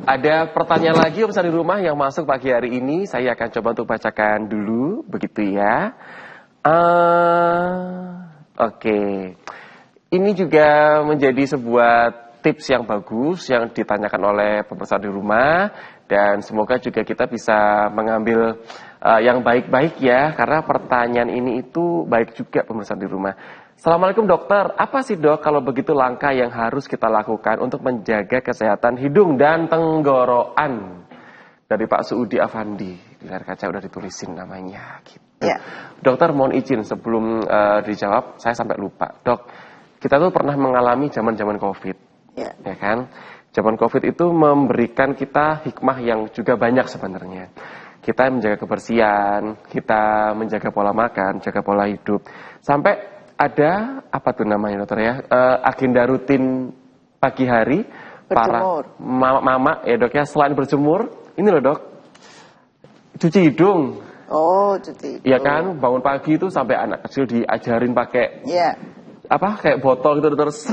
Ada pertanyaan lagi pemirsa di rumah yang masuk pagi hari ini. Saya akan coba untuk bacakan dulu, begitu ya. Oke. Ini juga menjadi sebuah tips yang bagus yang ditanyakan oleh pemirsa di rumah. Dan semoga juga kita bisa mengambil yang baik-baik ya. Karena pertanyaan ini itu baik juga pemirsa di rumah. Assalamualaikum dokter, apa sih dok kalau begitu langkah yang harus kita lakukan untuk menjaga kesehatan hidung dan tenggorokan? Dari Pak Suudi Afandi, di layar kaca udah ditulisin namanya gitu. Ya. Dokter mohon izin sebelum dijawab, saya sampai lupa. Dok, kita tuh pernah mengalami zaman-zaman COVID, ya kan? Zaman COVID itu memberikan kita hikmah yang juga banyak sebenarnya. Kita menjaga kebersihan, kita menjaga pola makan, jaga pola hidup, sampai ada apa tuh namanya dokter ya, agenda rutin pagi hari berjemur. Para mama ya dok ya, selain berjemur ini loh dok, cuci hidung. Oh, cuci hidung. Iya kan, bangun pagi itu sampai anak kecil diajarin pakai kayak botol gitu terus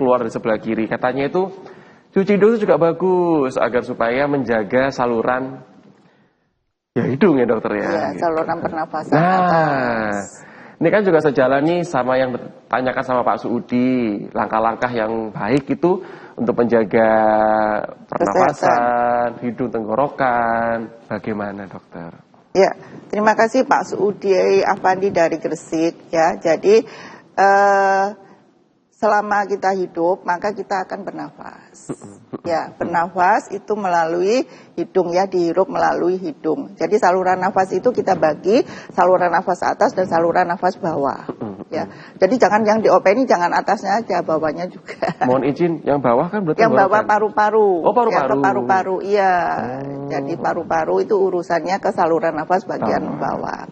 keluar dari sebelah kiri. Katanya itu cuci hidung itu juga bagus agar supaya menjaga saluran hidung ya dokter ya. Iya, gitu. saluran pernafasan atas. Ini kan juga sejalan nih sama yang ditanyakan sama Pak Suudi, langkah-langkah yang baik itu untuk menjaga pernafasan, hidung, tenggorokan. Bagaimana dokter? Ya, terima kasih Pak Suudi Afandi dari Gresik ya. Jadi selama kita hidup maka kita akan bernafas. Ya, bernafas itu melalui hidung ya, dihirup melalui hidung. Jadi saluran nafas itu kita bagi saluran nafas atas dan saluran nafas bawah. Ya. Jadi jangan yang diopeni jangan atasnya aja, bawahnya juga. Mohon izin, yang bawah kan berarti yang bawah paru-paru. Oh, paru-paru. Ya, ke paru-paru, iya. Jadi paru-paru itu urusannya ke saluran nafas bagian bawah.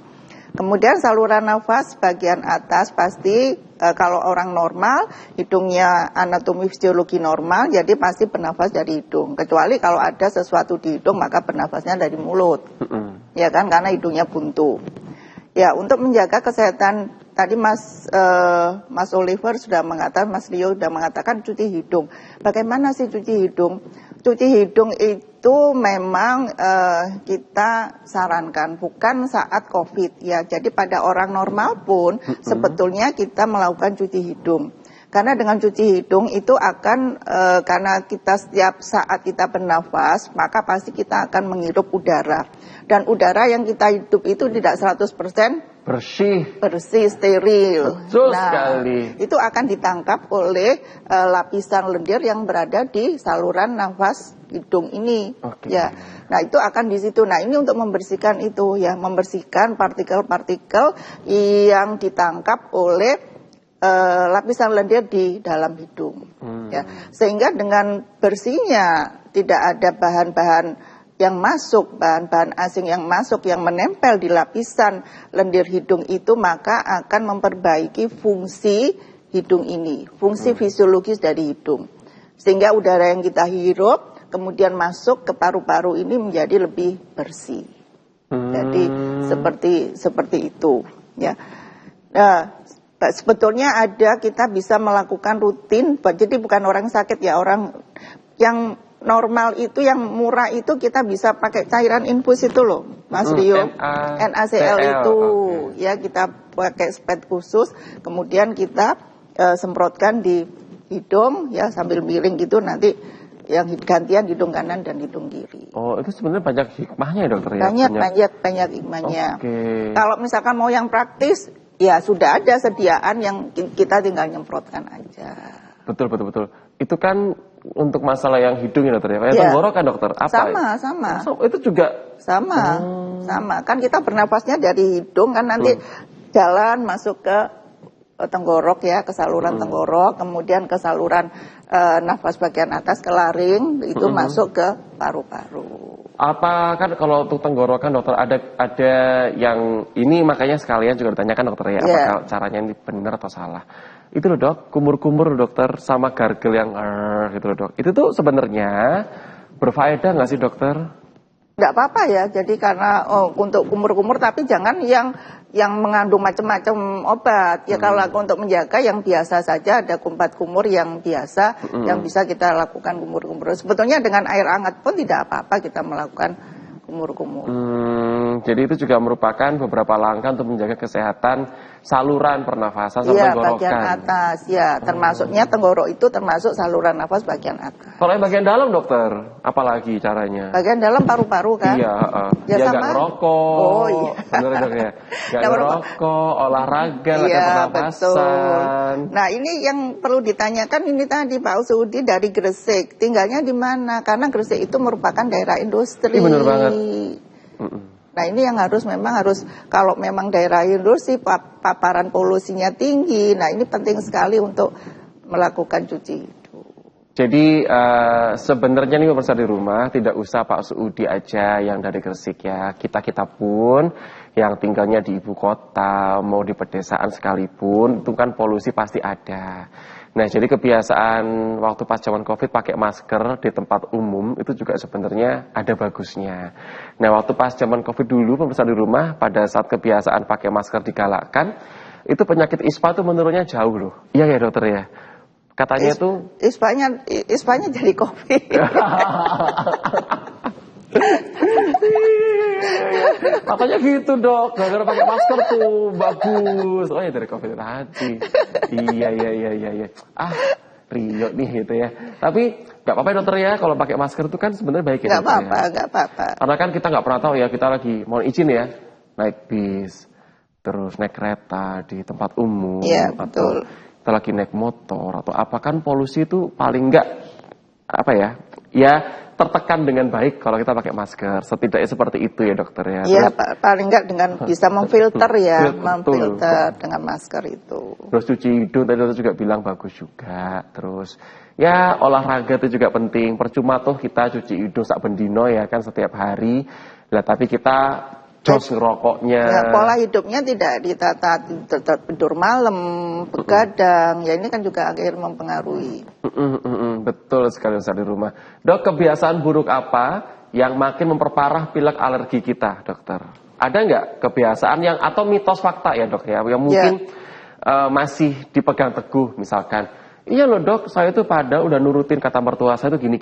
Kemudian saluran nafas bagian atas pasti kalau orang normal, hidungnya anatomi fisiologi normal, jadi pasti bernafas dari hidung. Kecuali kalau ada sesuatu di hidung, maka bernafasnya dari mulut. Ya kan, karena hidungnya buntu. Ya, untuk menjaga kesehatan, tadi Mas Oliver sudah mengatakan, Mas Rio sudah mengatakan cuci hidung. Bagaimana sih cuci hidung? Cuci hidung itu memang kita sarankan bukan saat COVID ya. Jadi pada orang normal pun sebetulnya kita melakukan cuci hidung. Karena dengan cuci hidung itu akan karena kita setiap saat kita bernafas maka pasti kita akan menghirup udara. Dan udara yang kita hidup itu tidak 100% bersih, steril. Betul sekali. Itu akan ditangkap oleh lapisan lendir yang berada di saluran nafas hidung ini. Ya. Nah, itu akan di situ. Nah, ini untuk membersihkan itu ya, membersihkan partikel-partikel yang ditangkap oleh lapisan lendir di dalam hidung. Ya. Sehingga dengan bersihnya tidak ada bahan-bahan yang masuk, bahan-bahan asing yang masuk yang menempel di lapisan lendir hidung itu, maka akan memperbaiki fungsi hidung ini, fungsi fisiologis dari hidung. Sehingga udara yang kita hirup kemudian masuk ke paru-paru ini menjadi lebih bersih. Jadi seperti itu ya. Nah, sebetulnya kita bisa melakukan rutin, jadi bukan orang sakit ya, orang yang normal itu yang murah itu kita bisa pakai cairan infus itu loh, Mas Rio. NaCl itu, ya kita pakai spet khusus, kemudian kita semprotkan di hidung ya sambil miring gitu, nanti yang gantian hidung kanan dan hidung kiri. Oh, itu sebenarnya banyak hikmahnya ya dokter ya? Banyak hikmahnya. Okay. Kalau misalkan mau yang praktis, ya sudah ada sediaan yang kita tinggal nyemprotkan aja. Betul. Itu kan untuk masalah yang hidung ya dokter ya? Kayak tenggorokan dokter? Apa? Sama. Itu juga? Sama. Kan kita bernafasnya dari hidung kan nanti jalan masuk ke tenggorok ya, ke saluran tenggorok, kemudian ke saluran nafas bagian atas ke laring, itu masuk ke paru-paru. Apa kan kalau untuk tenggorokan dokter ada yang ini makanya sekalian juga ditanyakan dokter ya, apakah caranya ini benar atau salah? Itu loh dok, kumur-kumur dokter sama gargle yang gitu loh dok. Itu tuh sebenarnya berfaedah nggak sih dokter? Nggak apa-apa ya, jadi karena untuk kumur-kumur tapi jangan yang mengandung macam-macam obat. Ya kalau untuk menjaga yang biasa saja, ada kumpat kumur yang biasa yang bisa kita lakukan kumur-kumur. Sebetulnya dengan air hangat pun tidak apa-apa kita melakukan kumur-kumur. Jadi itu juga merupakan beberapa langkah untuk menjaga kesehatan saluran pernafasan sampai tenggorokan. Bagian atas, ya termasuknya tenggorok itu termasuk saluran nafas bagian atas. Kalau yang bagian dalam dokter, apalagi caranya? Bagian dalam paru-paru kan? Iya, ya nggak sama. ngerokok. Oh iya. Bener dok ya. Nggak ngerokok, olahraga, latihan pernapasan. Betul. Nah ini yang perlu ditanyakan ini tadi Pak Usudi dari Gresik, tinggalnya di mana? Karena Gresik itu merupakan daerah industri. Bener banget. Nah ini yang harus kalau memang daerah industri paparan polusinya tinggi, nah ini penting sekali untuk melakukan cuci hidung. Jadi sebenarnya nih pemirsa di rumah tidak usah Pak Suudi aja yang dari Gresik ya, kita pun yang tinggalnya di ibu kota mau di pedesaan sekalipun itu kan polusi pasti ada. Nah jadi kebiasaan waktu pas zaman COVID pakai masker di tempat umum itu juga sebenarnya ada bagusnya. Nah waktu pas zaman COVID dulu pemirsa di rumah pada saat kebiasaan pakai masker digalakkan, itu penyakit ISPA tuh menurunnya jauh loh. Iya ya dokter ya. Katanya tuh ISPA-nya jadi COVID. Katanya gitu dok, gara-gara pakai masker tuh bagus. Oh ya dari COVID tadi. Iya. Rio nih gitu ya. Tapi nggak apa-apa ya dokter ya, kalau pakai masker itu kan sebenarnya baik ya. Nggak apa-apa. Karena kan kita nggak pernah tahu ya, kita lagi mau izin ya, naik bis, terus naik kereta di tempat umum, atau kita lagi naik motor atau apa, kan polusi itu paling nggak tertekan dengan baik kalau kita pakai masker. Setidaknya seperti itu ya dokter ya. Iya, paling nggak dengan bisa memfilter ya, memfilter dengan masker itu. Terus cuci hidung tadi dokter juga bilang bagus juga. Terus ya olahraga itu juga penting. Percuma tuh kita cuci hidung sak bendino ya kan setiap hari. Lah tapi kita jos ngerokoknya. Ya, pola hidupnya tidak ditata, tetap tidur malam, begadang. Ya ini kan juga akhirnya mempengaruhi. Betul sekali Ustaz di rumah. Dok, kebiasaan buruk apa yang makin memperparah pilek alergi kita, dokter? Ada nggak kebiasaan yang atau mitos fakta ya dok ya, yang mungkin masih dipegang teguh misalkan? Iya loh dok, saya tuh udah nurutin kata mertua saya tuh gini.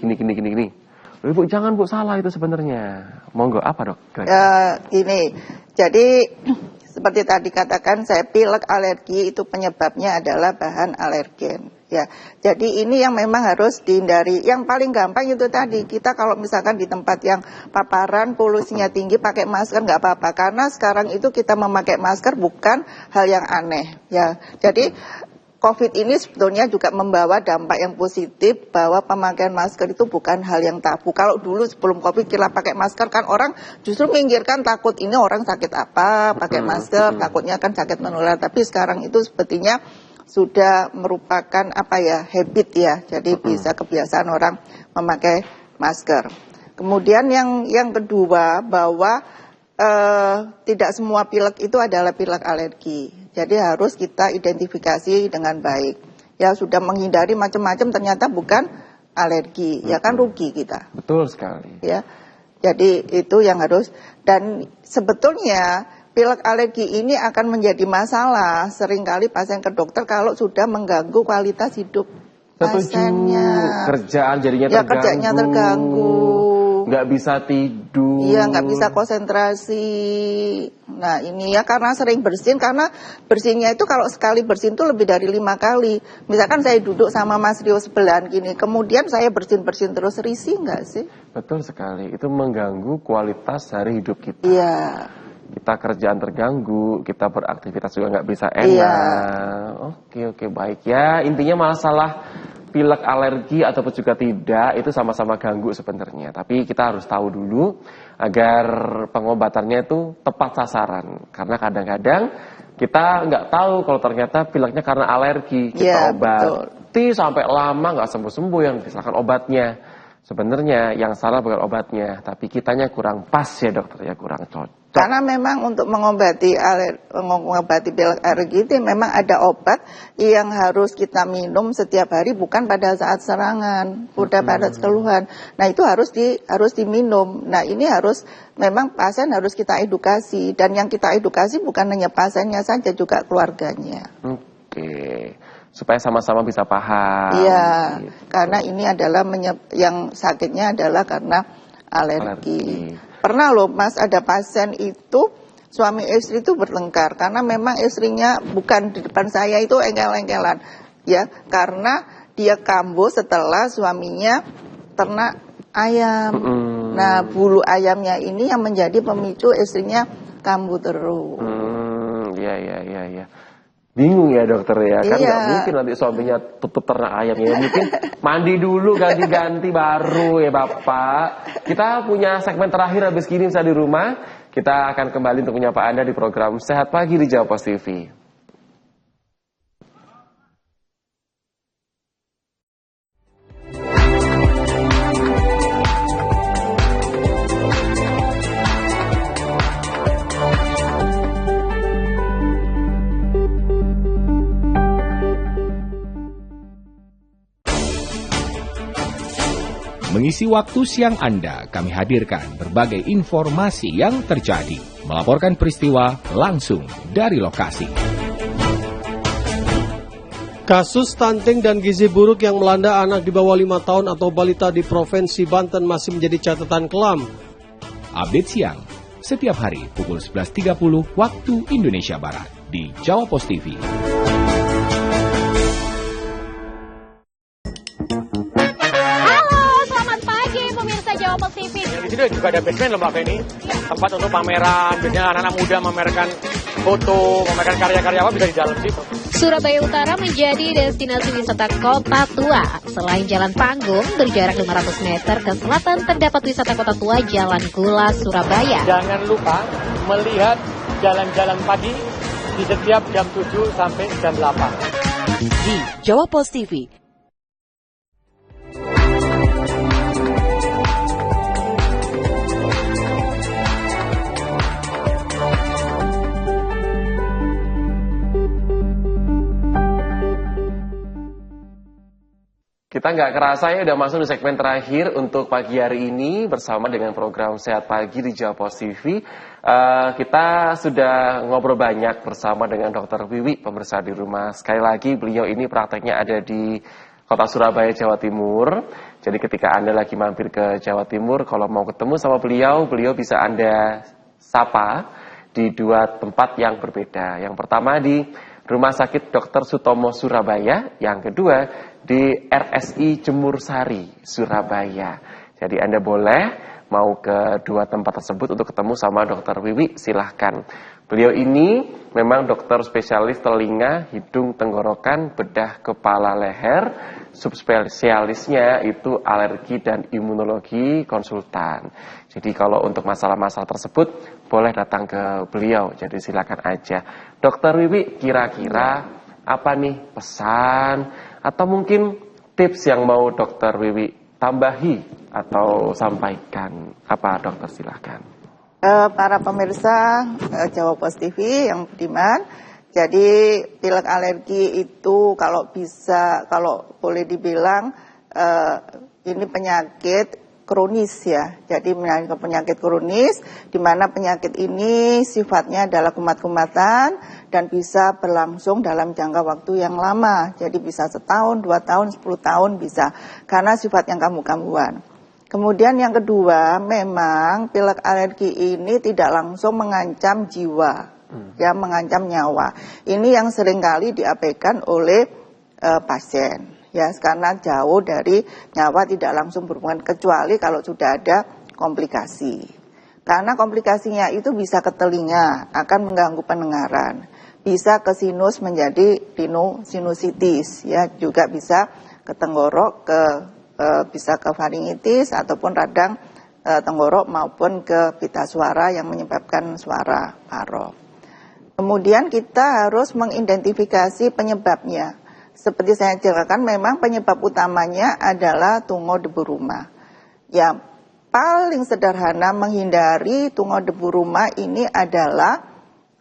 Ibu jangan bu, salah itu sebenarnya. Monggo, apa dok? Gini, jadi seperti tadi katakan saya pilek alergi itu penyebabnya adalah bahan alergen. Ya, jadi ini yang memang harus dihindari. Yang paling gampang itu tadi, kita kalau misalkan di tempat yang paparan polusinya tinggi pakai masker nggak apa-apa. Karena sekarang itu kita memakai masker bukan hal yang aneh. Ya, jadi COVID ini sebetulnya juga membawa dampak yang positif bahwa pemakaian masker itu bukan hal yang tabu. Kalau dulu sebelum COVID kita pakai masker kan orang justru minggirkan, takut ini orang sakit apa pakai masker, takutnya kan sakit menular. Tapi sekarang itu sepertinya sudah merupakan habit ya. Jadi bisa kebiasaan orang memakai masker. Kemudian yang kedua bahwa tidak semua pilek itu adalah pilek alergi. Jadi harus kita identifikasi dengan baik. Ya sudah menghindari macam-macam ternyata bukan alergi. Ya kan rugi kita. Betul sekali. Ya. Jadi itu yang harus, dan sebetulnya pilek alergi ini akan menjadi masalah seringkali pasien ke dokter kalau sudah mengganggu kualitas hidup. pasiennya. Kerjaan jadinya Ya, terganggu. kerjanya terganggu. Nggak bisa tidur. Iya, nggak bisa konsentrasi. Nah, ini ya karena sering bersin, karena bersihnya itu kalau sekali bersin itu lebih dari 5 kali. Misalkan saya duduk sama Mas Rio sebelahan gini, kemudian saya bersin-bersin terus, risih nggak sih? Betul sekali, itu mengganggu kualitas hari hidup kita. Iya. Kita kerjaan terganggu, kita beraktivitas juga nggak bisa enak. Iya. Oke, baik ya. Intinya masalah pilek, alergi ataupun juga tidak itu sama-sama ganggu sebenarnya. Tapi kita harus tahu dulu agar pengobatannya itu tepat sasaran. Karena kadang-kadang kita nggak tahu kalau ternyata pileknya karena alergi. Kita obati sampai lama nggak sembuh-sembuh, yang disalahkan obatnya. Sebenarnya yang salah bukan obatnya, tapi kitanya kurang pas ya dokter ya, kurang cocok. Karena memang untuk mengobati pilek alergi itu memang ada obat yang harus kita minum setiap hari, bukan pada saat serangan, udah pada keluhan. Nah, itu harus diminum. Nah, ini memang pasien harus kita edukasi, dan yang kita edukasi bukan hanya pasiennya saja, juga keluarganya. Oke. Supaya sama-sama bisa paham. Iya, gitu. Karena ini adalah yang sakitnya adalah karena alergi. Pernah loh Mas, ada pasien itu suami istri itu bertengkar karena memang istrinya bukan di depan saya itu engkel-engkelan, ya, karena dia kambuh setelah suaminya ternak ayam. Nah, bulu ayamnya ini yang menjadi pemicu istrinya kambuh terus. Iya. Bingung ya dokter ya, kan nggak mungkin nanti suaminya tutup ternak ayamnya. Mungkin mandi dulu, ganti-ganti baru ya Bapak. Kita punya segmen terakhir habis gini bisa di rumah. Kita akan kembali untuk menyapa Anda di program Sehat Pagi di Jawa Post TV. Mengisi waktu siang Anda, kami hadirkan berbagai informasi yang terjadi. Melaporkan peristiwa langsung dari lokasi. Kasus stunting dan gizi buruk yang melanda anak di bawah 5 tahun atau balita di Provinsi Banten masih menjadi catatan kelam. Update siang, setiap hari pukul 11.30 waktu Indonesia Barat di Jawa Post TV. Di sini juga ada basement loh Mbak Feni, tempat untuk pameran, biasanya anak-anak muda memamerkan foto, memamerkan karya-karya apa bisa di dalam situ. Surabaya Utara menjadi destinasi wisata kota tua. Selain Jalan Panggung, berjarak 500 meter ke selatan terdapat wisata kota tua Jalan Gula, Surabaya. Jangan lupa melihat jalan-jalan pagi di setiap jam 7 sampai jam 8. Di Jawa Post TV. Kita nggak kerasa ya udah masuk di segmen terakhir untuk pagi hari ini bersama dengan program Sehat Pagi di Jawa Post TV. Kita sudah ngobrol banyak bersama dengan Dr. Wiwi, pemirsa di rumah. Sekali lagi beliau ini prakteknya ada di kota Surabaya, Jawa Timur. Jadi ketika Anda lagi mampir ke Jawa Timur, kalau mau ketemu sama beliau bisa Anda sapa di 2 tempat yang berbeda. Yang pertama di Rumah Sakit Dr. Sutomo Surabaya, yang kedua di RSI Jemur Sari Surabaya. Jadi Anda boleh mau ke 2 tempat tersebut untuk ketemu sama Dr. Wiwi, silahkan. Beliau ini memang dokter spesialis telinga, hidung, tenggorokan, bedah kepala, leher. Subspesialisnya itu alergi dan imunologi konsultan. Jadi kalau untuk masalah-masalah tersebut boleh datang ke beliau. Jadi silakan aja. Dokter Wiwi, kira-kira apa nih pesan atau mungkin tips yang mau Dokter Wiwi tambahi atau sampaikan? Apa dokter, silahkan. Para pemirsa Jawa Post TV yang budiman, jadi pilek alergi itu kalau boleh dibilang ini penyakit kronis ya. Jadi penyakit kronis di mana penyakit ini sifatnya adalah kumat-kumatan dan bisa berlangsung dalam jangka waktu yang lama. Jadi bisa setahun, 2 tahun, 10 tahun bisa karena sifat yang kambuh-kambuhan. Kemudian yang kedua, memang pilek alergi ini tidak langsung mengancam jiwa, ya mengancam nyawa. Ini yang seringkali diabaikan oleh pasien. Ya, karena jauh dari nyawa tidak langsung berhubungan kecuali kalau sudah ada komplikasi. Karena komplikasinya itu bisa ke telinga, akan mengganggu pendengaran. Bisa ke sinus menjadi sinusitis, ya juga bisa ke tenggorok, bisa ke faringitis ataupun radang tenggorok maupun ke pita suara yang menyebabkan suara parau. Kemudian kita harus mengidentifikasi penyebabnya. Seperti saya jelaskan, memang penyebab utamanya adalah tungau debu rumah. Yang paling sederhana menghindari tungau debu rumah ini adalah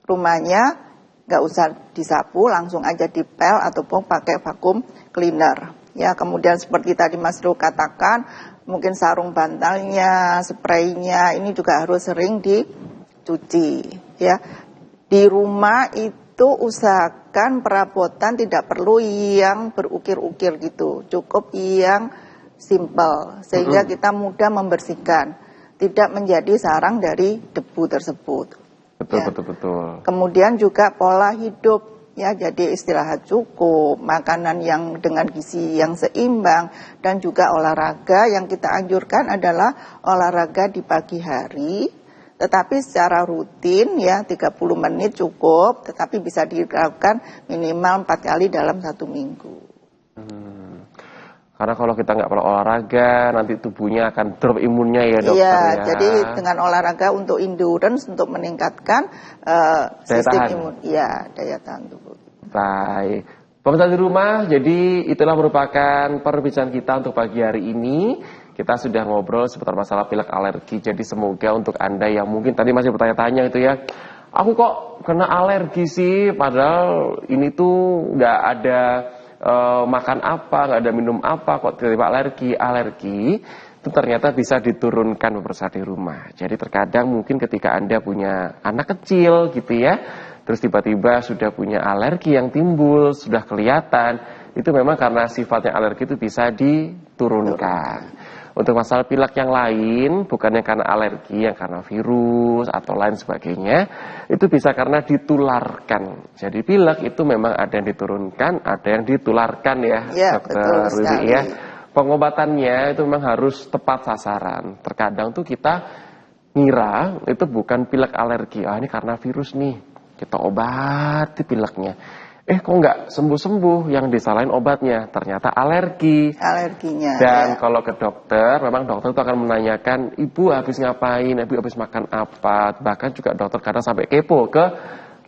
rumahnya nggak usah disapu, langsung aja dipel ataupun pakai vacuum cleaner. Ya, kemudian seperti tadi Mas Ru katakan, mungkin sarung bantalnya, spraynya ini juga harus sering dicuci. Ya, di rumah itu usahakan perabotan tidak perlu yang berukir-ukir gitu, cukup yang simple sehingga kita mudah membersihkan, tidak menjadi sarang dari debu tersebut. Betul. Kemudian juga pola hidup, ya, jadi istirahat cukup, makanan yang dengan gizi yang seimbang, dan juga olahraga. Yang kita anjurkan adalah olahraga di pagi hari. Tetapi secara rutin ya 30 menit cukup, tetapi bisa dilakukan minimal 4 kali dalam 1 minggu. Karena kalau kita nggak pernah olahraga, nanti tubuhnya akan drop imunnya ya dokter Iya, ya. jadi dengan olahraga untuk endurance, untuk meningkatkan sistem imun, ya daya tahan tubuh. Baik, pemirsa di rumah, jadi itulah merupakan perbincangan kita untuk pagi hari ini. Kita sudah ngobrol seputar masalah pilek alergi. Jadi semoga untuk Anda yang mungkin tadi masih bertanya-tanya itu ya, aku kok kena alergi sih, padahal ini tuh nggak ada makan apa, nggak ada minum apa, kok tiba-tiba alergi itu ternyata bisa diturunkan pemirsa di rumah. Jadi terkadang mungkin ketika Anda punya anak kecil gitu ya, terus tiba-tiba sudah punya alergi yang timbul, sudah kelihatan, itu memang karena sifatnya alergi itu bisa diturunkan. Untuk masalah pilek yang lain, bukannya karena alergi, yang karena virus atau lain sebagainya, itu bisa karena ditularkan. Jadi pilek itu memang ada yang diturunkan, ada yang ditularkan ya, Dokter Rudy ya. Pengobatannya itu memang harus tepat sasaran. Terkadang tuh kita ngira itu bukan pilek alergi, ini karena virus nih, kita obati pileknya. Kok nggak sembuh-sembuh, yang disalahin obatnya, ternyata alerginya. Dan kalau ke dokter, memang dokter itu akan menanyakan, ibu habis ngapain, ibu habis makan apa, bahkan juga dokter kadang sampai kepo ke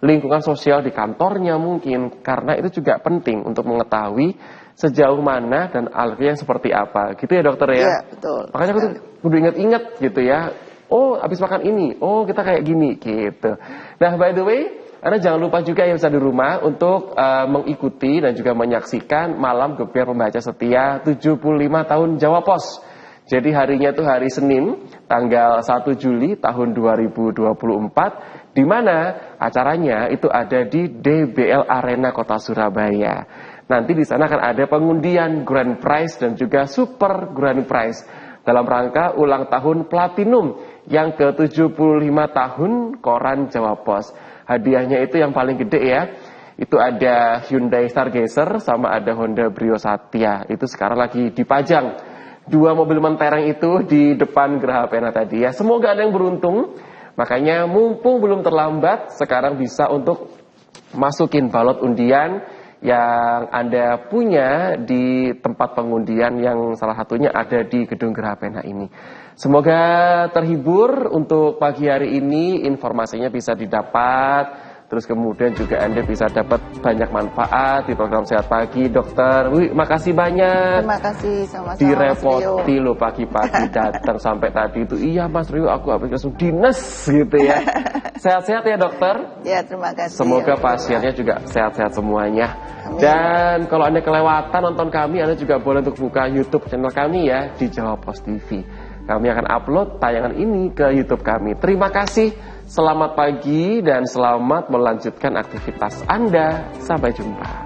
lingkungan sosial di kantornya mungkin, karena itu juga penting untuk mengetahui sejauh mana dan alergi yang seperti apa, gitu ya dokter ya? Iya, betul. Makanya aku tuh kudu inget-inget gitu ya, habis makan ini, kita kayak gini, gitu. Nah, by the way, Anda jangan lupa juga yang bisa di rumah untuk mengikuti dan juga menyaksikan Malam Gebiar Pembaca Setia 75 tahun Jawa Pos. Jadi harinya itu hari Senin, tanggal 1 Juli tahun 2024, di mana acaranya itu ada di DBL Arena Kota Surabaya. Nanti di sana akan ada pengundian Grand Prize dan juga Super Grand Prize dalam rangka ulang tahun Platinum yang ke-75 tahun Koran Jawa Pos. Hadiahnya itu yang paling gede ya, itu ada Hyundai Stargazer sama ada Honda Brio Satya. Itu sekarang lagi dipajang 2 mobil mentereng itu di depan Geraha Pena tadi ya. Semoga ada yang beruntung. Makanya mumpung belum terlambat, sekarang bisa untuk masukin balot undian yang Anda punya di tempat pengundian yang salah satunya ada di Gedung Geraha Pena ini. Semoga terhibur untuk pagi hari ini, informasinya bisa didapat, terus kemudian juga Anda bisa dapat banyak manfaat di program Sehat Pagi, Dokter. Makasih banyak. Terima kasih, sama-sama. Direpoti lo pagi-pagi datang sampai tadi itu. Iya Mas Rio, aku habis langsung dinas gitu ya. Sehat-sehat ya dokter. Ya, terima kasih. Semoga pasiennya juga sehat-sehat semuanya. Amin. Dan kalau Anda kelewatan nonton kami, Anda juga boleh untuk buka YouTube channel kami ya di Jawa Pos TV. kami akan upload tayangan ini ke YouTube kami. Terima kasih, selamat pagi dan selamat melanjutkan aktivitas Anda. Sampai jumpa.